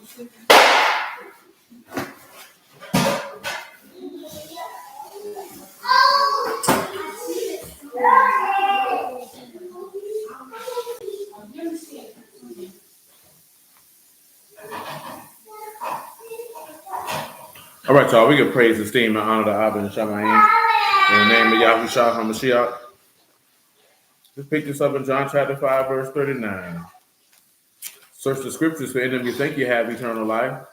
All right, y'all. We give praise, esteem, and honor to Abba and Shamayim. In the name of Yahushua HaMashiach. Let's pick this up in John chapter 5, verse 39. Search the scriptures, for in them you think you have eternal life,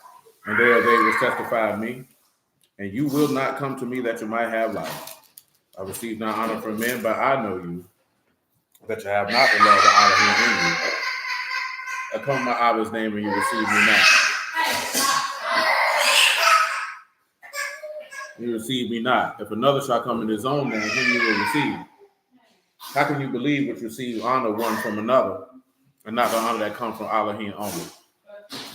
and they are they which testify of me. And you will not come to me that you might have life. I receive not honor from men, but I know you, that you have not the love of honor in you. I come in my Abba's name, and you receive me not. You receive me not. If another shall come in his own name, whom you will receive. How can you believe which receive honor one from another, and not the honor that comes from Elohim only?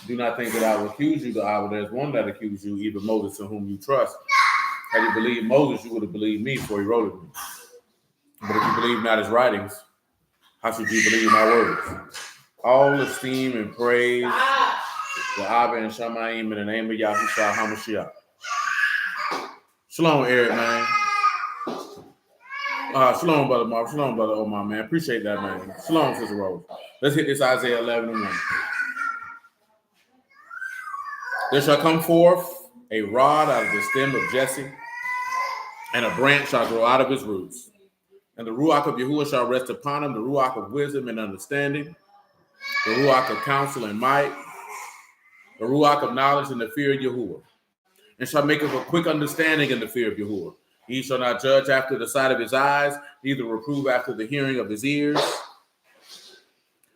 Do not think that I will accuse you, to Allah. There's one that accused you, even Moses, in whom you trust. Had you believed Moses, you would have believed me, for he wrote it. But if you believe not his writings, how should you believe my words? All esteem and praise to Abba and Shamayim in the name of Yahushua HaMashiach. Shalom, Eric, man. Shalom, Brother Mark. Shalom, Brother Omar, man. Appreciate that, man. Shalom, Sister Rose. Let's hit this Isaiah 11:1. There shall come forth a rod out of the stem of Jesse, and a branch shall grow out of his roots. And the Ruach of Yahuwah shall rest upon him, the Ruach of wisdom and understanding, the Ruach of counsel and might, the Ruach of knowledge and the fear of Yahuwah. And shall make of a quick understanding in the fear of Yahuwah. He shall not judge after the sight of his eyes, neither reprove after the hearing of his ears.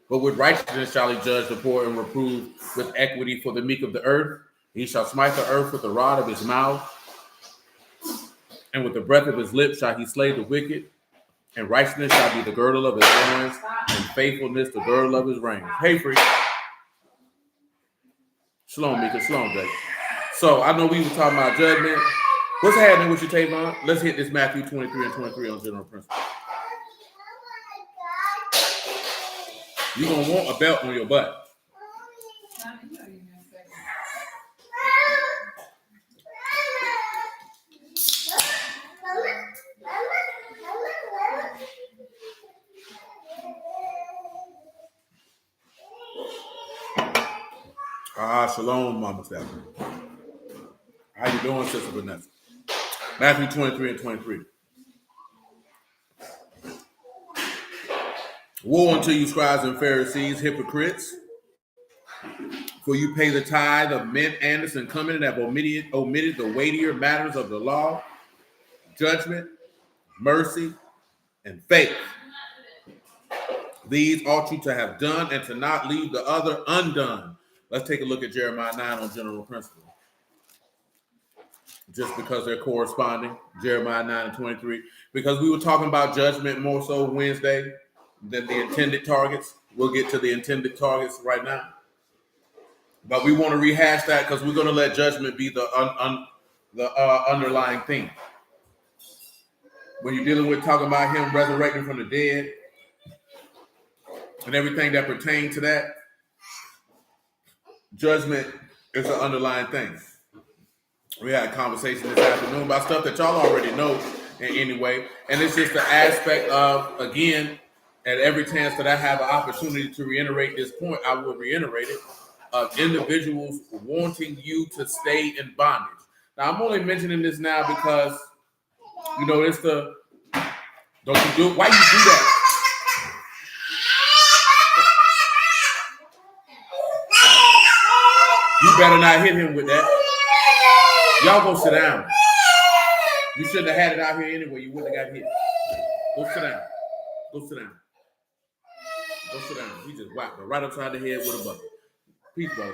But with righteousness shall he judge the poor and reprove with equity for the meek of the earth. He shall smite the earth with the rod of his mouth, and with the breath of his lips shall he slay the wicked. And righteousness shall be the girdle of his loins, and faithfulness the girdle of his reins. Hey, freak. Shalom, Mika. Shalom, Jake. So I know we were talking about judgment. What's happening with your Tavon? Let's hit this Matthew 23 and 23 on general principle. You're going to want a belt on your butt. Shalom, Mama Stephanie. How you doing, Sister Vanessa? Matthew 23 and 23. Woe unto you, scribes and Pharisees, hypocrites, for you pay the tithe of mint, anise, and cumin, and have omitted the weightier matters of the law, judgment, mercy, and faith. These ought you to have done, and to not leave the other undone. Let's take a look at Jeremiah 9 on general principle. Just because they're corresponding, Jeremiah 9 and 23. Because we were talking about judgment more so Wednesday than the intended targets. We'll get to the intended targets right now. But we want to rehash that because we're going to let judgment be the underlying thing. When you're dealing with talking about him resurrecting from the dead and everything that pertains to that, judgment is the underlying thing. We had a conversation this afternoon about stuff that y'all already know in any way. And it's just the aspect of, again, at every chance that I have an opportunity to reiterate this point, I will reiterate it, of individuals wanting you to stay in bondage. Now, I'm only mentioning this now because, you know, it's the, don't you do it? Why you do that? You better not hit him with that. Y'all go sit down. You shouldn't have had it out here anyway. You wouldn't have got hit. Go sit down. Go sit down. Go sit down. He just whacked her right upside the head with a bucket. Peace, brother.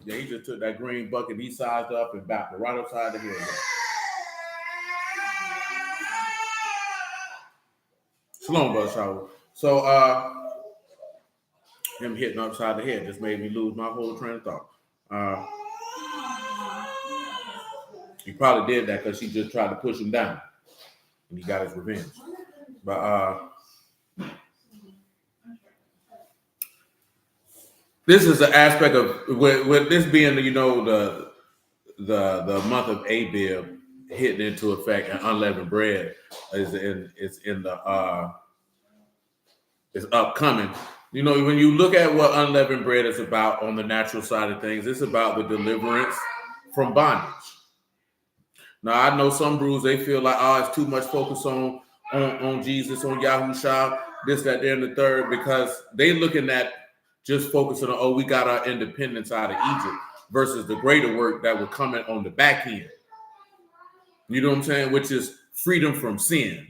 Yeah, he just took that green bucket, he sized up and backed her right upside the head. Bro. Shalom, brother Shaul. So, him hitting upside the head just made me lose my whole train of thought. He probably did that because she just tried to push him down, and he got his revenge. But This is the aspect of with this being, the month of Abib hitting into effect, and unleavened bread is upcoming. When you look at what unleavened bread is about on the natural side of things, it's about the deliverance from bondage. Now I know some brews, they feel like, it's too much focus on Jesus, on Yahushua, this, that, there, and the third, because they looking at just focusing on, we got our independence out of Egypt, versus the greater work that will come in on the back end. You know what I'm saying? Which is freedom from sin.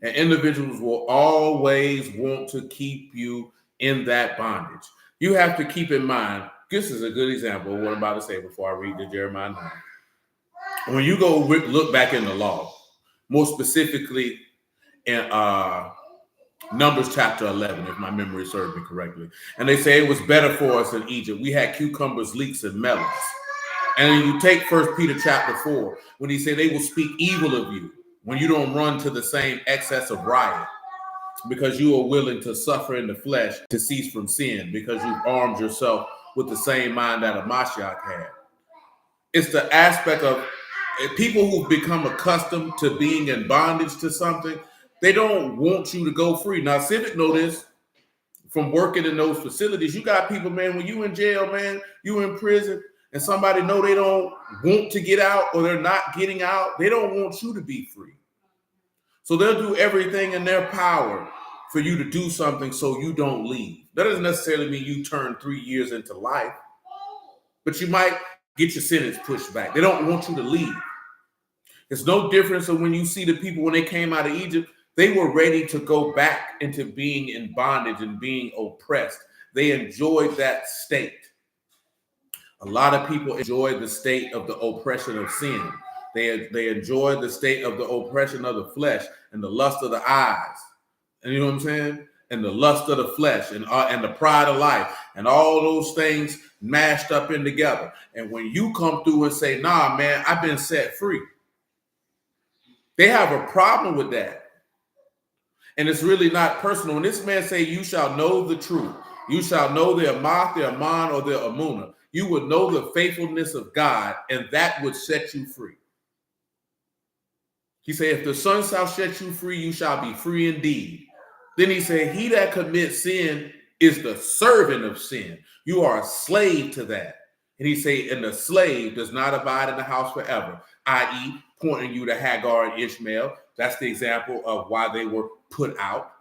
And individuals will always want to keep you in that bondage. You have to keep in mind, this is a good example of what I'm about to say before I read the Jeremiah 9. When you go look back in the law, more specifically in Numbers chapter 11, if my memory serves me correctly, and they say it was better for us in Egypt. We had cucumbers, leeks, and melons. And you take 1 Peter chapter 4, when he said they will speak evil of you when you don't run to the same excess of riot, because you are willing to suffer in the flesh to cease from sin, because you've armed yourself with the same mind that a Mashiach had. It's the aspect of people who've become accustomed to being in bondage to something. They don't want you to go free. Now, Civic know this from working in those facilities. You got people, man, when you in jail, man, you in prison, and somebody know they don't want to get out, or they're not getting out, they don't want you to be free. So they'll do everything in their power for you to do something so you don't leave. That doesn't necessarily mean you turn 3 years into life, but you might get your sentence pushed back. They don't want you to leave. It's no difference than when you see the people when they came out of Egypt, they were ready to go back into being in bondage and being oppressed. They enjoyed that state. A lot of people enjoy the state of the oppression of sin. They enjoy the state of the oppression of the flesh and the lust of the eyes. And you know what I'm saying? And the lust of the flesh and the pride of life and all those things mashed up in together. And when you come through and say, nah, man, I've been set free, they have a problem with that. And it's really not personal. When this man say, you shall know the truth, you shall know their Amath, their Aman, or their Amuna, you would know the faithfulness of God, and that would set you free. He said, if the Son shall set you free, you shall be free indeed. Then he said, he that commits sin is the servant of sin. You are a slave to that. And he said, and the slave does not abide in the house forever, i.e., pointing you to Hagar and Ishmael. That's the example of why they were put out.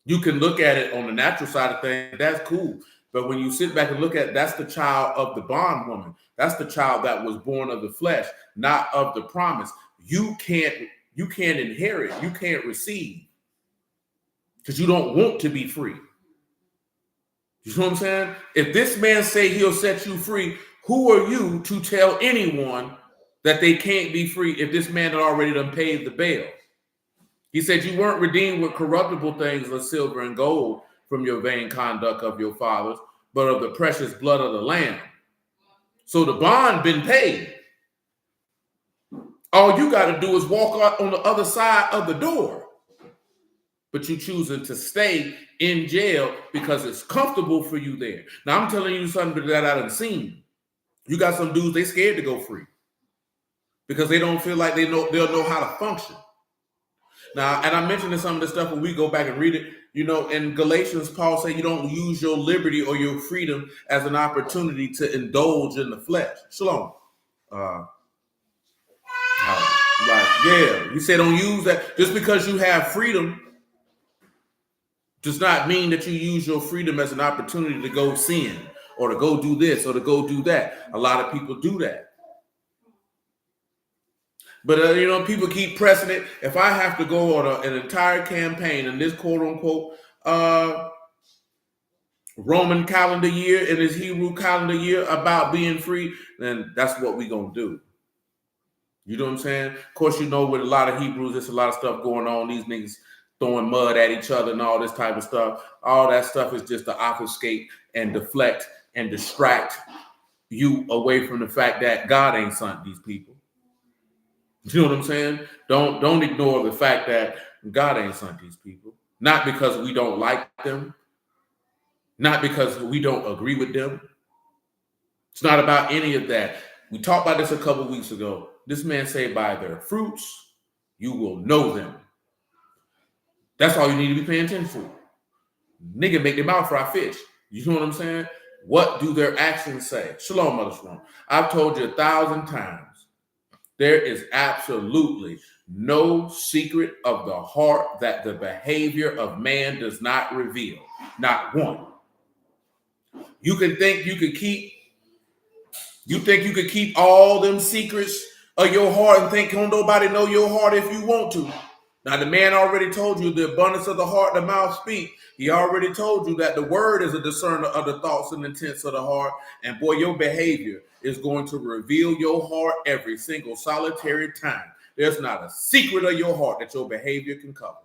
You can look at it on the natural side of things. That's cool. But when you sit back and look at it, that's the child of the bondwoman. That's the child that was born of the flesh, not of the promise. You can't inherit. You can't receive because you don't want to be free. You know what I'm saying? If this man say he'll set you free, who are you to tell anyone that they can't be free if this man had already done paid the bail? He said you weren't redeemed with corruptible things like silver and gold from your vain conduct of your fathers, but of the precious blood of the Lamb. So the bond been paid. All you got to do is walk out on the other side of the door. But you choosing to stay in jail because it's comfortable for you there. Now I'm telling you something that I done seen. You got some dudes, they scared to go free because they don't feel like they'll know how to function. Now, and I mentioned in some of the stuff when we go back and read it, in Galatians, Paul said you don't use your liberty or your freedom as an opportunity to indulge in the flesh. Shalom. He said don't use that. Just because you have freedom does not mean that you use your freedom as an opportunity to go sin or to go do this or to go do that. A lot of people do that. But, people keep pressing it. If I have to go on an entire campaign in this quote unquote Roman calendar year and this Hebrew calendar year about being free, then that's what we're going to do. You know what I'm saying? Of course, with a lot of Hebrews, there's a lot of stuff going on. These niggas throwing mud at each other and all this type of stuff. All that stuff is just to obfuscate and deflect and distract you away from the fact that God ain't sent these people. You know what I'm saying? Don't ignore the fact that God ain't sent these people. Not because we don't like them, not because we don't agree with them. It's not about any of that. We talked about this a couple of weeks ago. This man say, by their fruits, you will know them. That's all you need to be paying attention to. Nigga make their mouth fry fish. You know what I'm saying? What do their actions say? Shalom, Mother Shalom. I've told you 1,000 times. There is absolutely no secret of the heart that the behavior of man does not reveal. Not one. You think you could keep all them secrets of your heart and think don't nobody know your heart if you want to. Now, the man already told you the abundance of the heart, the mouth speak. He already told you that the word is a discerner of the thoughts and intents of the heart. And boy, your behavior is going to reveal your heart every single solitary time. There's not a secret of your heart that your behavior can cover,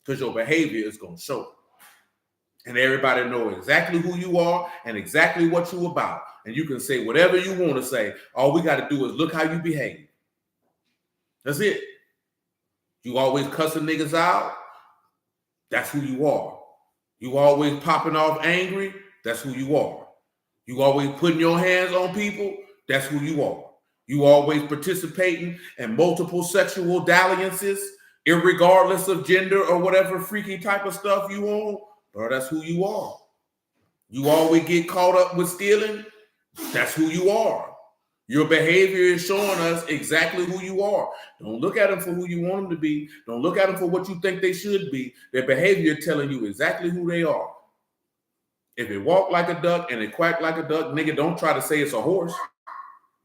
because your behavior is going to show it. And everybody know exactly who you are and exactly what you're about. And you can say whatever you want to say. All we got to do is look how you behave. That's it. You always cussing niggas out. That's who you are. You always popping off angry. That's who you are. You always putting your hands on people. That's who you are. You always participating in multiple sexual dalliances, irregardless of gender or whatever freaky type of stuff you on. Bro, that's who you are. You always get caught up with stealing. That's who you are. Your behavior is showing us exactly who you are. Don't look at them for who you want them to be. Don't look at them for what you think they should be. Their behavior is telling you exactly who they are. If it walk like a duck and it quack like a duck, nigga, don't try to say it's a horse.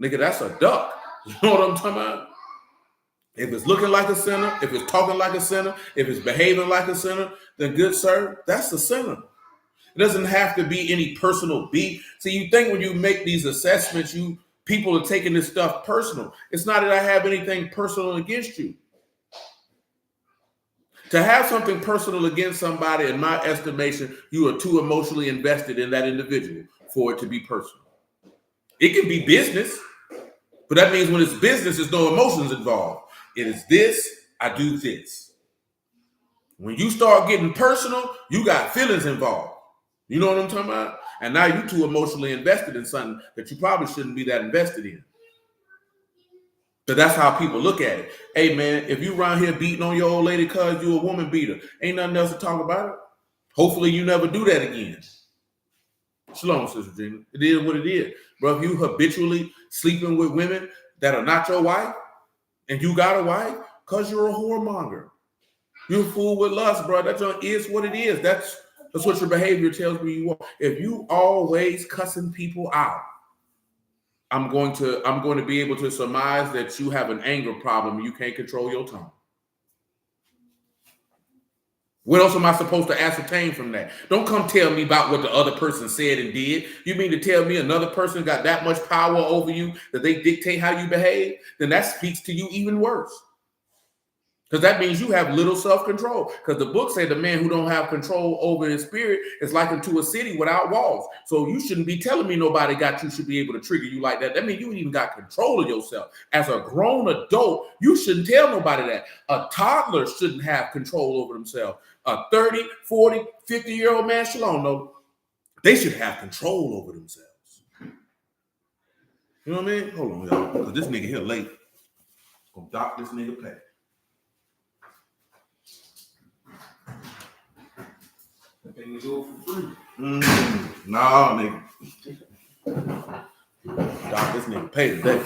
Nigga, that's a duck. You know what I'm talking about? If it's looking like a sinner, if it's talking like a sinner, if it's behaving like a sinner, then good sir, that's a sinner. It doesn't have to be any personal beef. See, you think when you make these assessments, people are taking this stuff personal. It's not that I have anything personal against you. To have something personal against somebody, in my estimation, you are too emotionally invested in that individual for it to be personal. It can be business, but that means when it's business, there's no emotions involved. It is this, I do this. When you start getting personal, you got feelings involved. You know what I'm talking about? And now you're too emotionally invested in something that you probably shouldn't be that invested in. So that's how people look at it. Hey, man, if you around here beating on your old lady because you a woman beater, ain't nothing else to talk about it. Hopefully you never do that again. Shalom, Sister Gina. It is what it is. Bro, if you habitually sleeping with women that are not your wife, and you got a wife, because you're a whoremonger. You're a fool with lust, bro. That is what it is. That's what your behavior tells me you are. If you always cussing people out, I'm going to be able to surmise that you have an anger problem and you can't control your tongue. What else am I supposed to ascertain from that? Don't come tell me about what the other person said and did. You mean to tell me another person got that much power over you that they dictate how you behave? Then that speaks to you even worse. Because that means you have little self-control. Because the book said the man who don't have control over his spirit is likened to a city without walls. So you shouldn't be telling me nobody got you should be able to trigger you like that. That means you ain't even got control of yourself. As a grown adult, you shouldn't tell nobody that. A toddler shouldn't have control over themselves. A 30, 40, 50-year-old man, shalom, no, they should have control over themselves. You know what I mean? Hold on, y'all, because this nigga here late. Gonna dock this nigga pay. That thing is all for free. Nah, nigga. Dock this nigga pay today.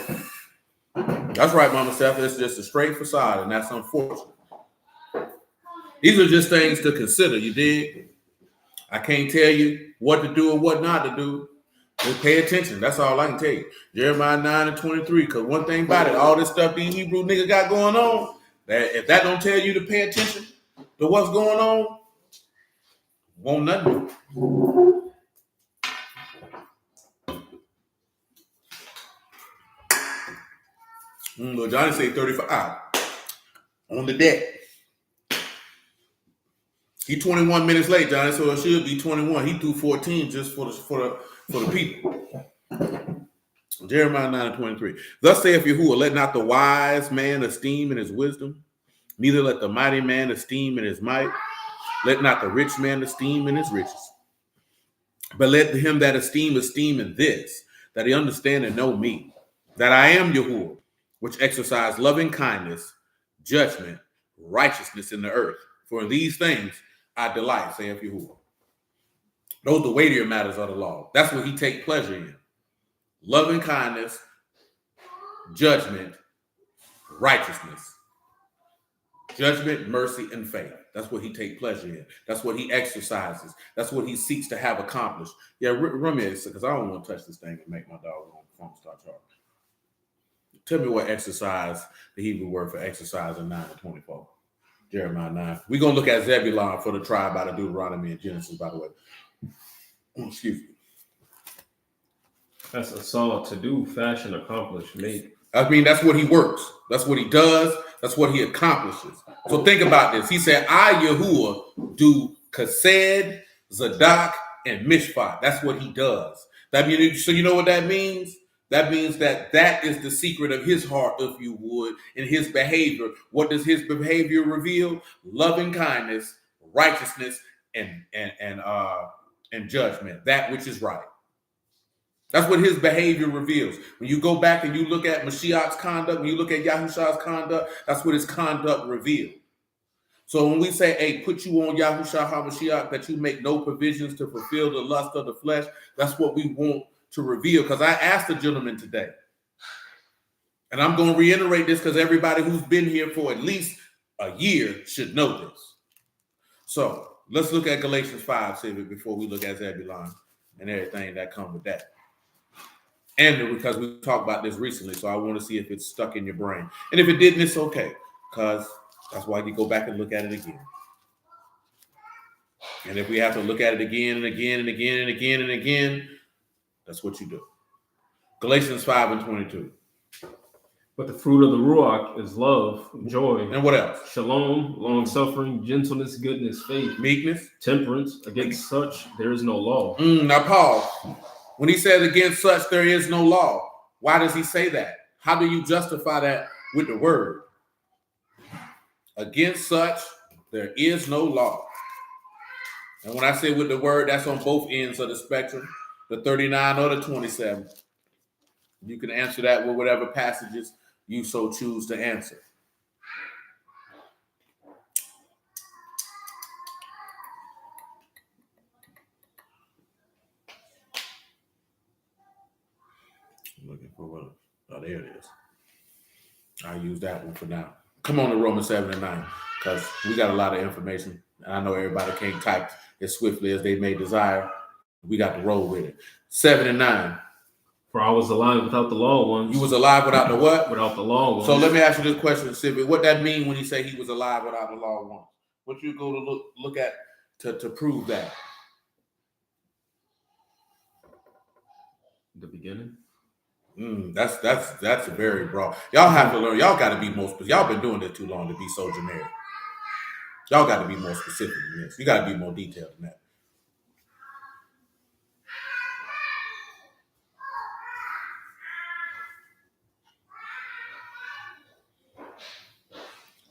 That's right, Mama Steph. It's just a straight facade, and that's unfortunate. These are just things to consider, you dig? I can't tell you what to do or what not to do. Just pay attention. That's all I can tell you. Jeremiah 9:23. Because one thing about it, all this stuff these Hebrew niggas got going on, that if that don't tell you to pay attention to what's going on, won't nothing do. Little Johnny say 35 on the deck. He 21 minutes late, Johnny, so it should be 21. He threw 14 just for the people. Jeremiah 9:23. Thus saith Yahuwah, let not the wise man esteem in his wisdom, neither let the mighty man esteem in his might, let not the rich man esteem in his riches. But let him that esteem in this, that he understand and know me, that I am Yahuwah, which exercise loving kindness, judgment, righteousness in the earth. For in these things I delight, saith Yahuwah. Those are the weightier matters of the law. That's what he take pleasure in. Loving kindness, judgment, righteousness. Judgment, mercy, and faith. That's what he take pleasure in. That's what he exercises. That's what he seeks to have accomplished. Yeah, run me because I don't want to touch this thing and make my dog on the phone start charging. Tell me what exercise, the Hebrew word for exercise in 9-24. Jeremiah 9. We're going to look at Zebulon for the tribe out of Deuteronomy and Genesis, by the way. Excuse me. That's a solid to do, fashion, accomplish, make. I mean, that's what he works. That's what he does. That's what he accomplishes. So think about this. He said, I, Yahuwah, do Chesed, Zadok, and Mishpat. That's what he does. That means, so you know what that means? That means that is the secret of his heart, if you would, in his behavior. What does his behavior reveal? Loving kindness, righteousness, and judgment. That which is right. That's what his behavior reveals. When you go back and you look at Mashiach's conduct, when you look at Yahushua's conduct, that's what his conduct revealed. So when we say, hey, put you on Yahushua HaMashiach, that you make no provisions to fulfill the lust of the flesh, that's what we want to reveal. Because I asked the gentleman today, and I'm going to reiterate this because everybody who's been here for at least a year should know this. So let's look at Galatians 5, Civic, before we look at Zebulon and everything that comes with that. And because we talked about this recently, so I want to see if it's stuck in your brain. And if it didn't, it's okay, because that's why you go back and look at it again. And if we have to look at it again and again and again and again and again, that's what you do. Galatians 5:22. But the fruit of the Ruach is love, joy. And what else? Shalom, long-suffering, gentleness, goodness, faith. Meekness. Temperance. Against such, there is no law. Now, Paul, when he says against such, there is no law, why does he say that? How do you justify that with the word? Against such, there is no law. And when I say with the word, that's on both ends of the spectrum, the 39 or the 27. You can answer that with whatever passages you so choose to answer. I'm looking for what? Oh, there it is. I'll use that one for now. Come on to Romans 7 and 9, because we got a lot of information. And I know everybody can't type as swiftly as they may desire. We got to roll with it. 7 and 9. For I was alive without the law once. You was alive without the what? Without the law once. So let me ask you this question, Sylvia. What that mean when he say he was alive without the law once? What you go to look at to prove that? The beginning. That's very broad. Y'all have to learn. Y'all got to be more specific. Y'all been doing this too long to be so generic. Y'all got to be more specific than this. You got to be more detailed than that.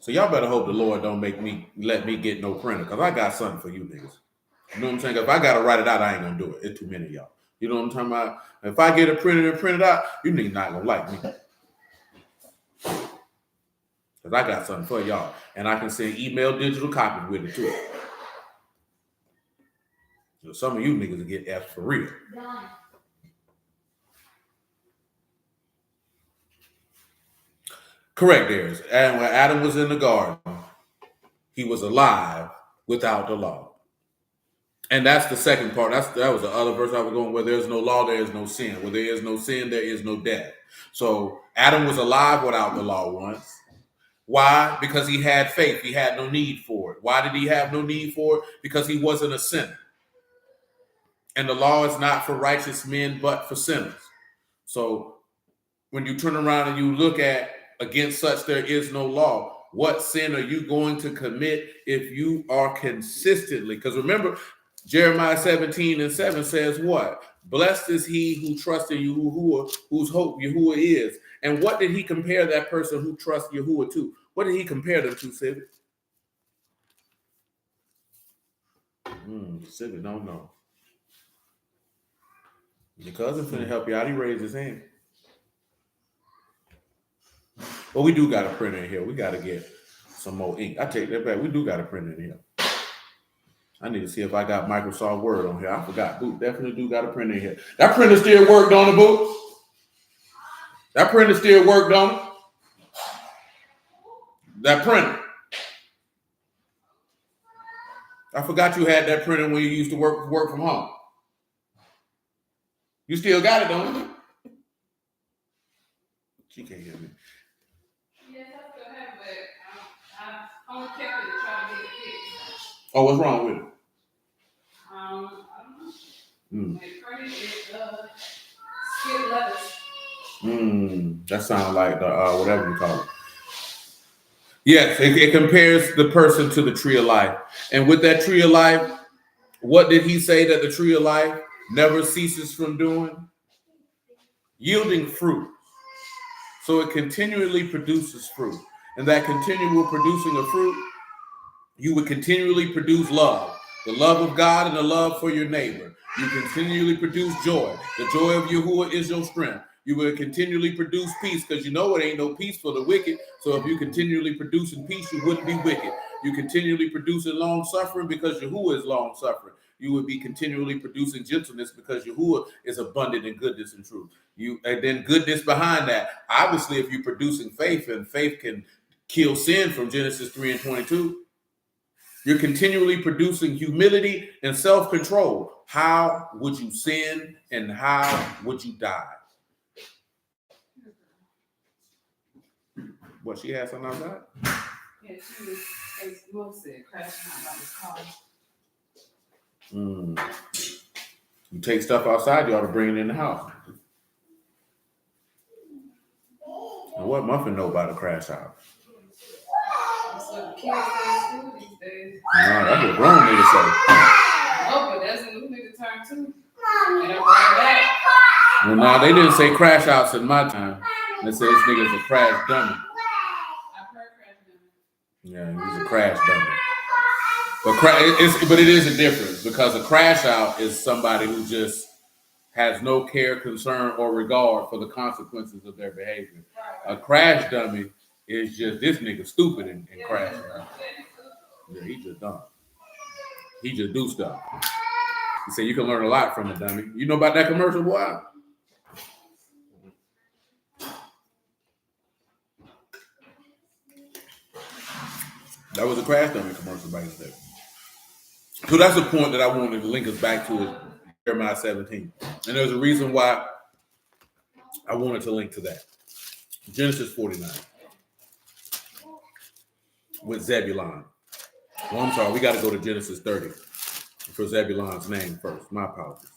So y'all better hope the Lord don't let me get no printer, because I got something for you niggas. You know what I'm saying? If I got to write it out, I ain't going to do it. It's too many of y'all. You know what I'm talking about? If I get it printed and printed out, you niggas not going to like me. Because I got something for y'all. And I can send email digital copies with it too. So some of you niggas will get F's for real. Correct, Darius. And when Adam was in the garden, he was alive without the law. And that's the second part. That was the other verse I was going, where there's no law, there is no sin. Where there is no sin, there is no death. So Adam was alive without the law once. Why? Because he had faith. He had no need for it. Why did he have no need for it? Because he wasn't a sinner. And the law is not for righteous men, but for sinners. So when you turn around and you look at against such there is no law, what sin are you going to commit if you are consistently? Because remember, Jeremiah 17:7 says what? Blessed is he who trusts in Yahuwah, whose hope Yahuwah is. And what did he compare that person who trusts Yahuwah to? What did he compare them to, Civic? Civic, no. Your cousin finna help you out. He raised his hand. Well, we do got a printer in here. We got to get some more ink. I take that back. We do got a printer in here. I need to see if I got Microsoft Word on here. I forgot. Boot definitely do got a printer in here. That printer still worked on the boot. That printer still worked on it. That printer. I forgot you had that printer when you used to work from home. You still got it, don't you? She can't hear me. Yes, I still have it, but I only kept it to try to get it fixed. Oh, what's wrong with it? I don't know. The printer is skid letters. That sounds like the whatever you call it. Yes, it compares the person to the tree of life. And with that tree of life, what did he say that the tree of life never ceases from doing? Yielding fruit. So it continually produces fruit. And that continual producing of fruit, you would continually produce love. The love of God and the love for your neighbor. You continually produce joy. The joy of Yahuwah is your strength. You will continually produce peace because you know it ain't no peace for the wicked. So if you continually produce in peace, you wouldn't be wicked. You continually produce in long suffering because Yahuwah is long suffering. You would be continually producing gentleness because Yahuwah is abundant in goodness and truth. And then goodness behind that. Obviously, if you're producing faith, and faith can kill sin from Genesis 3 and 22. You're continually producing humility and self-control. How would you sin and how would you die? What, she had something outside? Yeah, she was, as Will said, crashing out by this car. You take stuff outside, you ought to bring it in the house. And what Muffin know about a crash out? That's what the kids say in school these days. No, that's what grown niggas say. Oh, but that's a new nigga term too. And I'm right back. Well, no, they didn't say crash outs in my time. They said this nigga's a crash dummy. I've heard crash dummy. Yeah, he's a crash dummy. But it is a difference because a crash out is somebody who just has no care, concern, or regard for the consequences of their behavior. A crash dummy is just this nigga stupid and crashing out. Yeah, he just dumb. He just do stuff. He said you can learn a lot from a dummy. You know about that commercial, boy? That was a crash dummy commercial back in the day. So that's the point that I wanted to link us back to is Jeremiah 17. And there's a reason why I wanted to link to that. Genesis 49 with Zebulon. Well, I'm sorry, we got to go to Genesis 30 for Zebulon's name first. My apologies.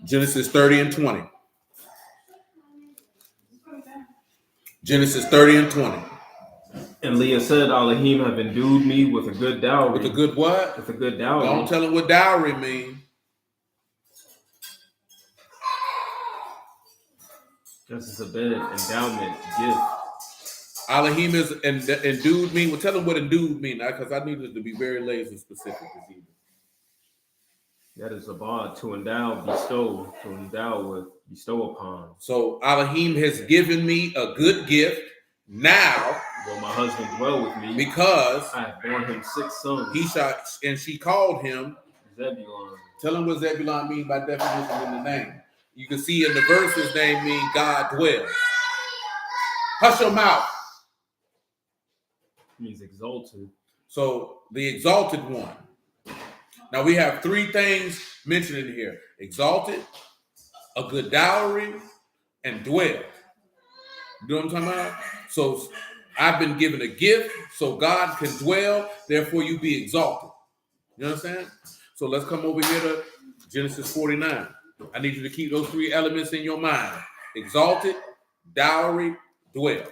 Genesis 30 and 20. Genesis 30 and 20. And Leah said, Elohim have endued me with a good dowry. With a good what? With a good dowry. Don't tell him what dowry means. This is a bed, endowment, gift. Elohim is endued me. Well, tell him what endued means, because I needed to be very laser specific this evening. That is abad, to endow, bestow, to endow with, bestow upon. So Elohim has given me a good gift. Now will my husband dwell with me? Because I have borne him 6 sons. She called him Zebulon. Tell him what Zebulon means by definition in the name. You can see in the verse his name means God dwells. Hush your mouth. Means exalted. So the exalted one. Now we have 3 things mentioned in here: exalted, a good dowry, and dwell. You know what I'm talking about? So I've been given a gift so God can dwell, therefore you be exalted. You understand? So let's come over here to Genesis 49. I need you to keep those 3 elements in your mind: exalted, dowry, dwell.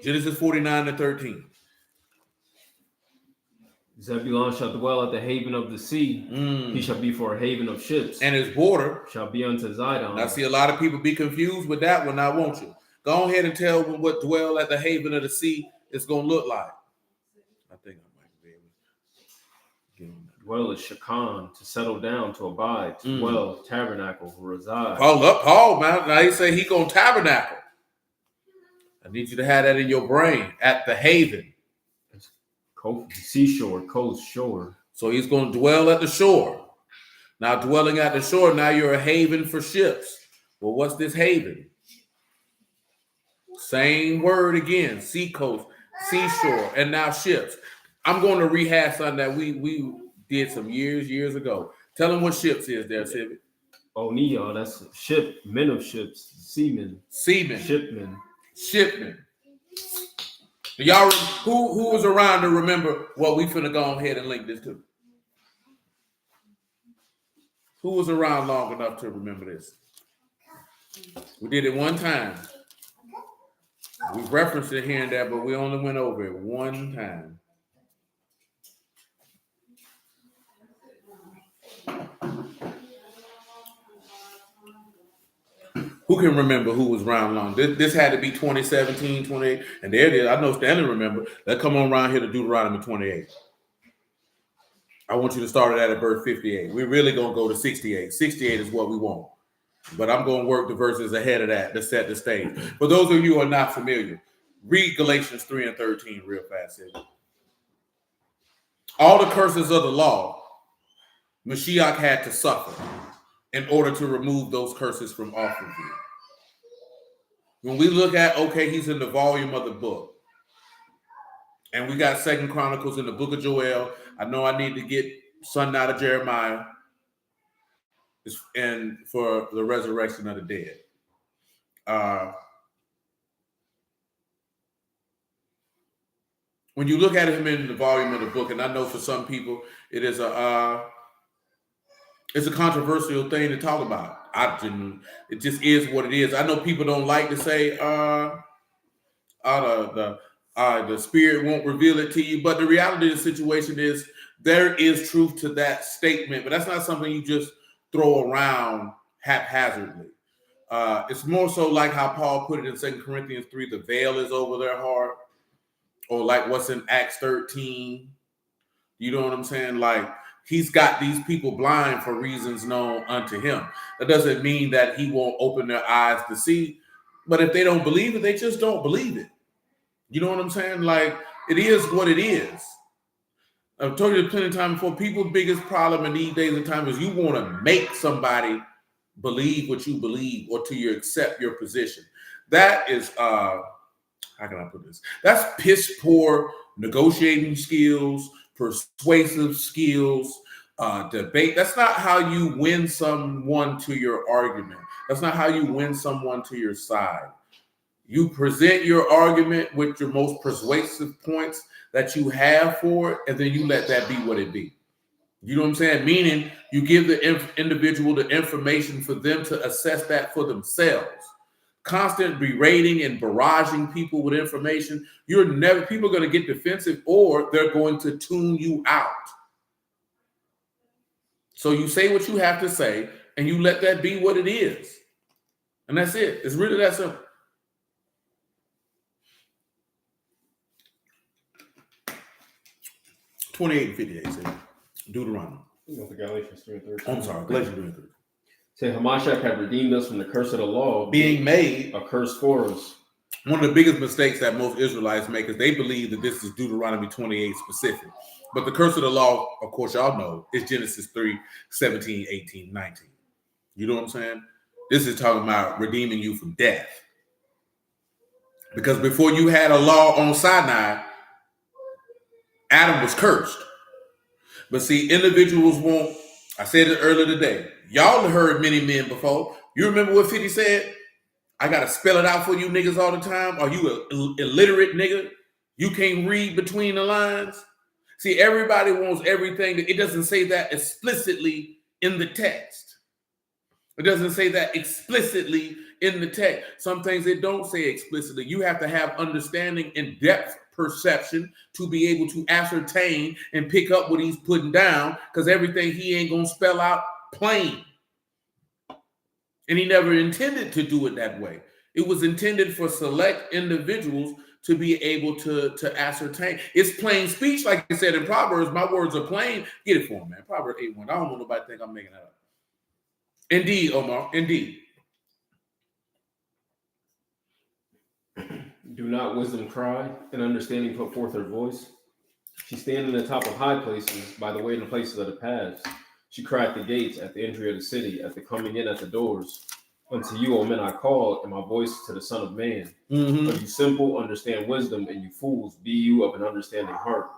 Genesis 49 to 13. Zebulon shall dwell at the haven of the sea. He shall be for a haven of ships. And his border shall be unto Zidon. I see a lot of people be confused with that one. Now, won't you? Go ahead and tell them what dwell at the haven of the sea is going to look like. I think I might be able to get on that. Dwell is shakan, to settle down, to abide, to dwell, tabernacle, reside. Paul, man. Now he say he gonna tabernacle. I need you to have that in your brain. At the haven. Seashore, coast, shore. So he's gonna dwell at the shore. Now dwelling at the shore, now you're a haven for ships. Well, what's this haven? Same word again, sea coast, seashore, and now ships. I'm going to rehash something that we did some years ago. Tell them what ships is there, Civic. Oh, Neon, that's ship, men of ships, seamen. Shipmen. Y'all, who was around to remember what we finna go ahead and link this to? Who was around long enough to remember this? We did it one time. We referenced it here and there, but we only went over it one time. Who can remember who was around long? This had to be 2017, 28. And there it is. I know Stanley remember. Let's come on around here to Deuteronomy 28. I want you to start it at verse 58. We're really going to go to 68. 68 is what we want. But I'm going to work the verses ahead of that to set the stage. For those of you who are not familiar, read Galatians 3 and 13 real fast. All the curses of the law, Mashiach had to suffer in order to remove those curses from off of you. When we look at, okay, he's in the volume of the book, and we got 2 Chronicles in the book of Joel. I know I need to get something out of Jeremiah and for the resurrection of the dead. When you look at him in the volume of the book, and I know for some people it is it's a controversial thing to talk about. It just is what it is. I know people don't like to say the spirit won't reveal it to you, but the reality of the situation is there is truth to that statement, but that's not something you just throw around haphazardly. It's more so like how Paul put it in 2 Corinthians 3, the veil is over their heart, or like what's in Acts 13. You know what I'm saying? Like, he's got these people blind for reasons known unto him. That doesn't mean that he won't open their eyes to see, but if they don't believe it, they just don't believe it. You know what I'm saying? Like, it is what it is. I've told you plenty of times before, people's biggest problem in these days and time is you want to make somebody believe what you believe or to you accept your position. That is, how can I put this? That's piss poor negotiating skills, persuasive skills, debate. That's not how you win someone to your argument. That's not how you win someone to your side. You present your argument with your most persuasive points that you have for it, and then you let that be what it be. You know what I'm saying? Meaning you give the individual the information for them to assess that for themselves. Constant berating and barraging people with information, people are going to get defensive, or they're going to tune you out. So you say what you have to say, and you let that be what it is. And that's it. It's really that simple. Galatians 3 and 13. I'm sorry, Galatians 3 and 13. Say, Hamashiach had redeemed us from the curse of the law, being made a curse for us. One of the biggest mistakes that most Israelites make is they believe that this is Deuteronomy 28 specific. But the curse of the law, of course, y'all know, is Genesis 3, 17, 18, 19. You know what I'm saying? This is talking about redeeming you from death. Because before you had a law on Sinai, Adam was cursed. But see, individuals won't, I said it earlier today, y'all heard many men before. You remember what 50 said? I got to spell it out for you niggas all the time. Are you an illiterate nigga? You can't read between the lines? See, everybody wants everything. It doesn't say that explicitly in the text. It doesn't say that explicitly in the text. Some things it don't say explicitly. You have to have understanding and depth perception to be able to ascertain and pick up what he's putting down, because everything he ain't going to spell out plain. And he never intended to do it that way. It was intended for select individuals to be able to ascertain. It's plain speech, like I said in Proverbs. My words are plain. Get it for him, man. Proverbs 8:1. I don't want nobody to think I'm making that up. Indeed, Omar. Indeed. Do not wisdom cry, and understanding put forth her voice? She stand in the top of high places, by the way in the places of the paths. She cried at the gates, at the entry of the city, at the coming in at the doors. Unto you, O men, I call, and my voice to the Son of Man. Mm-hmm. But you simple, understand wisdom, and you fools, be you of an understanding heart.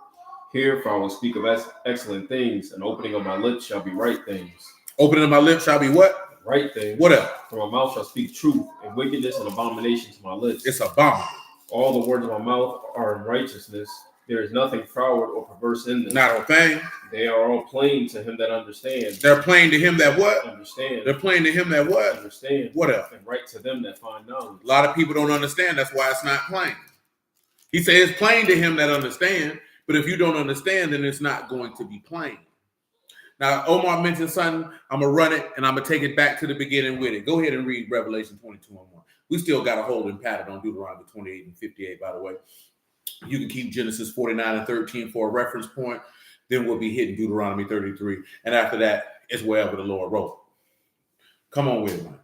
Hear, for I will speak of excellent things, and opening of my lips shall be right things. Opening of my lips shall be what? Right things. What else? For my mouth shall speak truth, and wickedness and abomination to my lips. It's abominable. All the words of my mouth are in righteousness. There is nothing froward or perverse in them. Not a thing. They are all plain to him that understands. They're plain to him that what? Understand. They're plain to him that what? Understand. What else? And right to them that find knowledge. A lot of people don't understand. That's why it's not plain. He says it's plain to him that understand, but if you don't understand, then it's not going to be plain. Now, Omar mentioned something. I'm going to run it, and I'm going to take it back to the beginning with it. Go ahead and read Revelation 22:1. We still got a holding pattern on Deuteronomy 28 and 58, by the way. You can keep Genesis 49 and 13 for a reference point. Then we'll be hitting Deuteronomy 33. And after that, it's wherever the Lord wrote. Come on with it, man.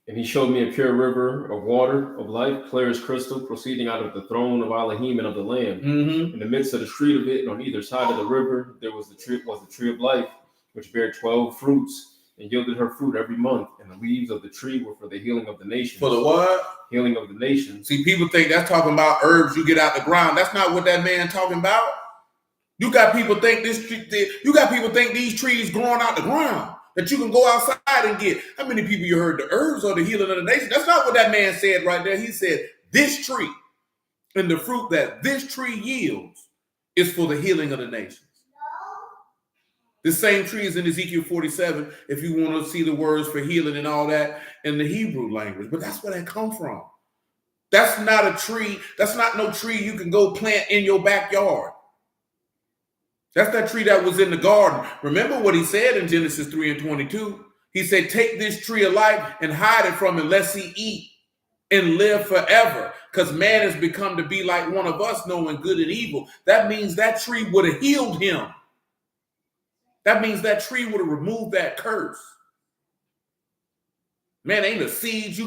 And he showed me a pure river of water of life, clear as crystal, proceeding out of the throne of Elohim and of the Lamb. Mm-hmm. In the midst of the street of it, and on either side of the river, there was the tree of life, which bare 12 fruits, and yielded her fruit every month. And the leaves of the tree were for the healing of the nations. For the what? Healing of the nations. See, people think that's talking about herbs you get out the ground. That's not what that man talking about. You got people think these trees growing out the ground that you can go outside and get. How many people you heard the herbs or the healing of the nation? That's not what that man said right there. He said this tree and the fruit that this tree yields is for the healing of the nations. The same tree is in Ezekiel 47, if you want to see the words for healing and all that in the Hebrew language. But that's where that come from. That's not a tree. That's not no tree you can go plant in your backyard. That's that tree that was in the garden. Remember what he said in Genesis 3 and 22. He said, take this tree of life and hide it from him, lest he eat and live forever. Because man has become to be like one of us, knowing good and evil. That means that tree would have healed him. That means that tree would have removed that curse. Man, ain't a seed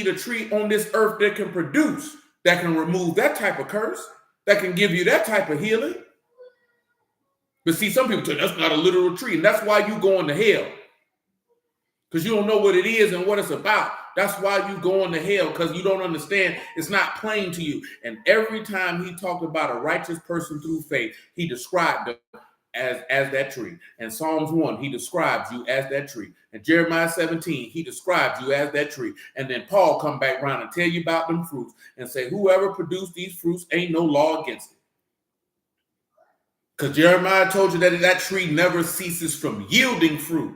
a tree on this earth that can produce, that can remove that type of curse, that can give you that type of healing. But see, some people say that's not a literal tree, and that's why you going to hell. Because you don't know what it is and what it's about. That's why you going to hell, because you don't understand. It's not plain to you. And every time he talked about a righteous person through faith, he described them as that tree. And Psalms 1, he describes you as that tree. And Jeremiah 17, he describes you as that tree. And then Paul come back around and tell you about them fruits and say, whoever produced these fruits ain't no law against it. Because Jeremiah told you that tree never ceases from yielding fruit.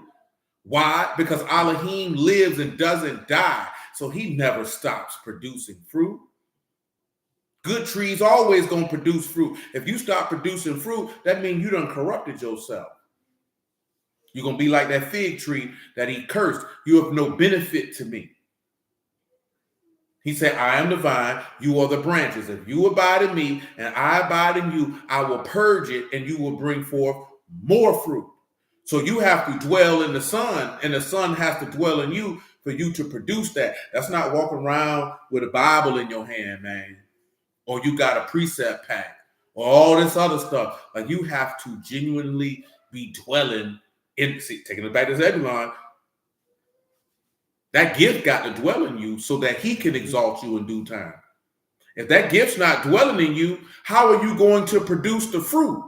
Why? Because Elohim lives and doesn't die. So he never stops producing fruit. Good trees always going to produce fruit. If you stop producing fruit, that means you done corrupted yourself. You're going to be like that fig tree that he cursed. You have no benefit to me. He said, I am the vine, you are the branches. If you abide in me and I abide in you, I will purge it and you will bring forth more fruit. So you have to dwell in the sun, and the sun has to dwell in you for you to produce that. That's not walking around with a Bible in your hand, man. Or you got a precept pack, or all this other stuff. Like, you have to genuinely be dwelling in, taking it back to Zebulon, that gift got to dwell in you so that he can exalt you in due time. If that gift's not dwelling in you, how are you going to produce the fruit?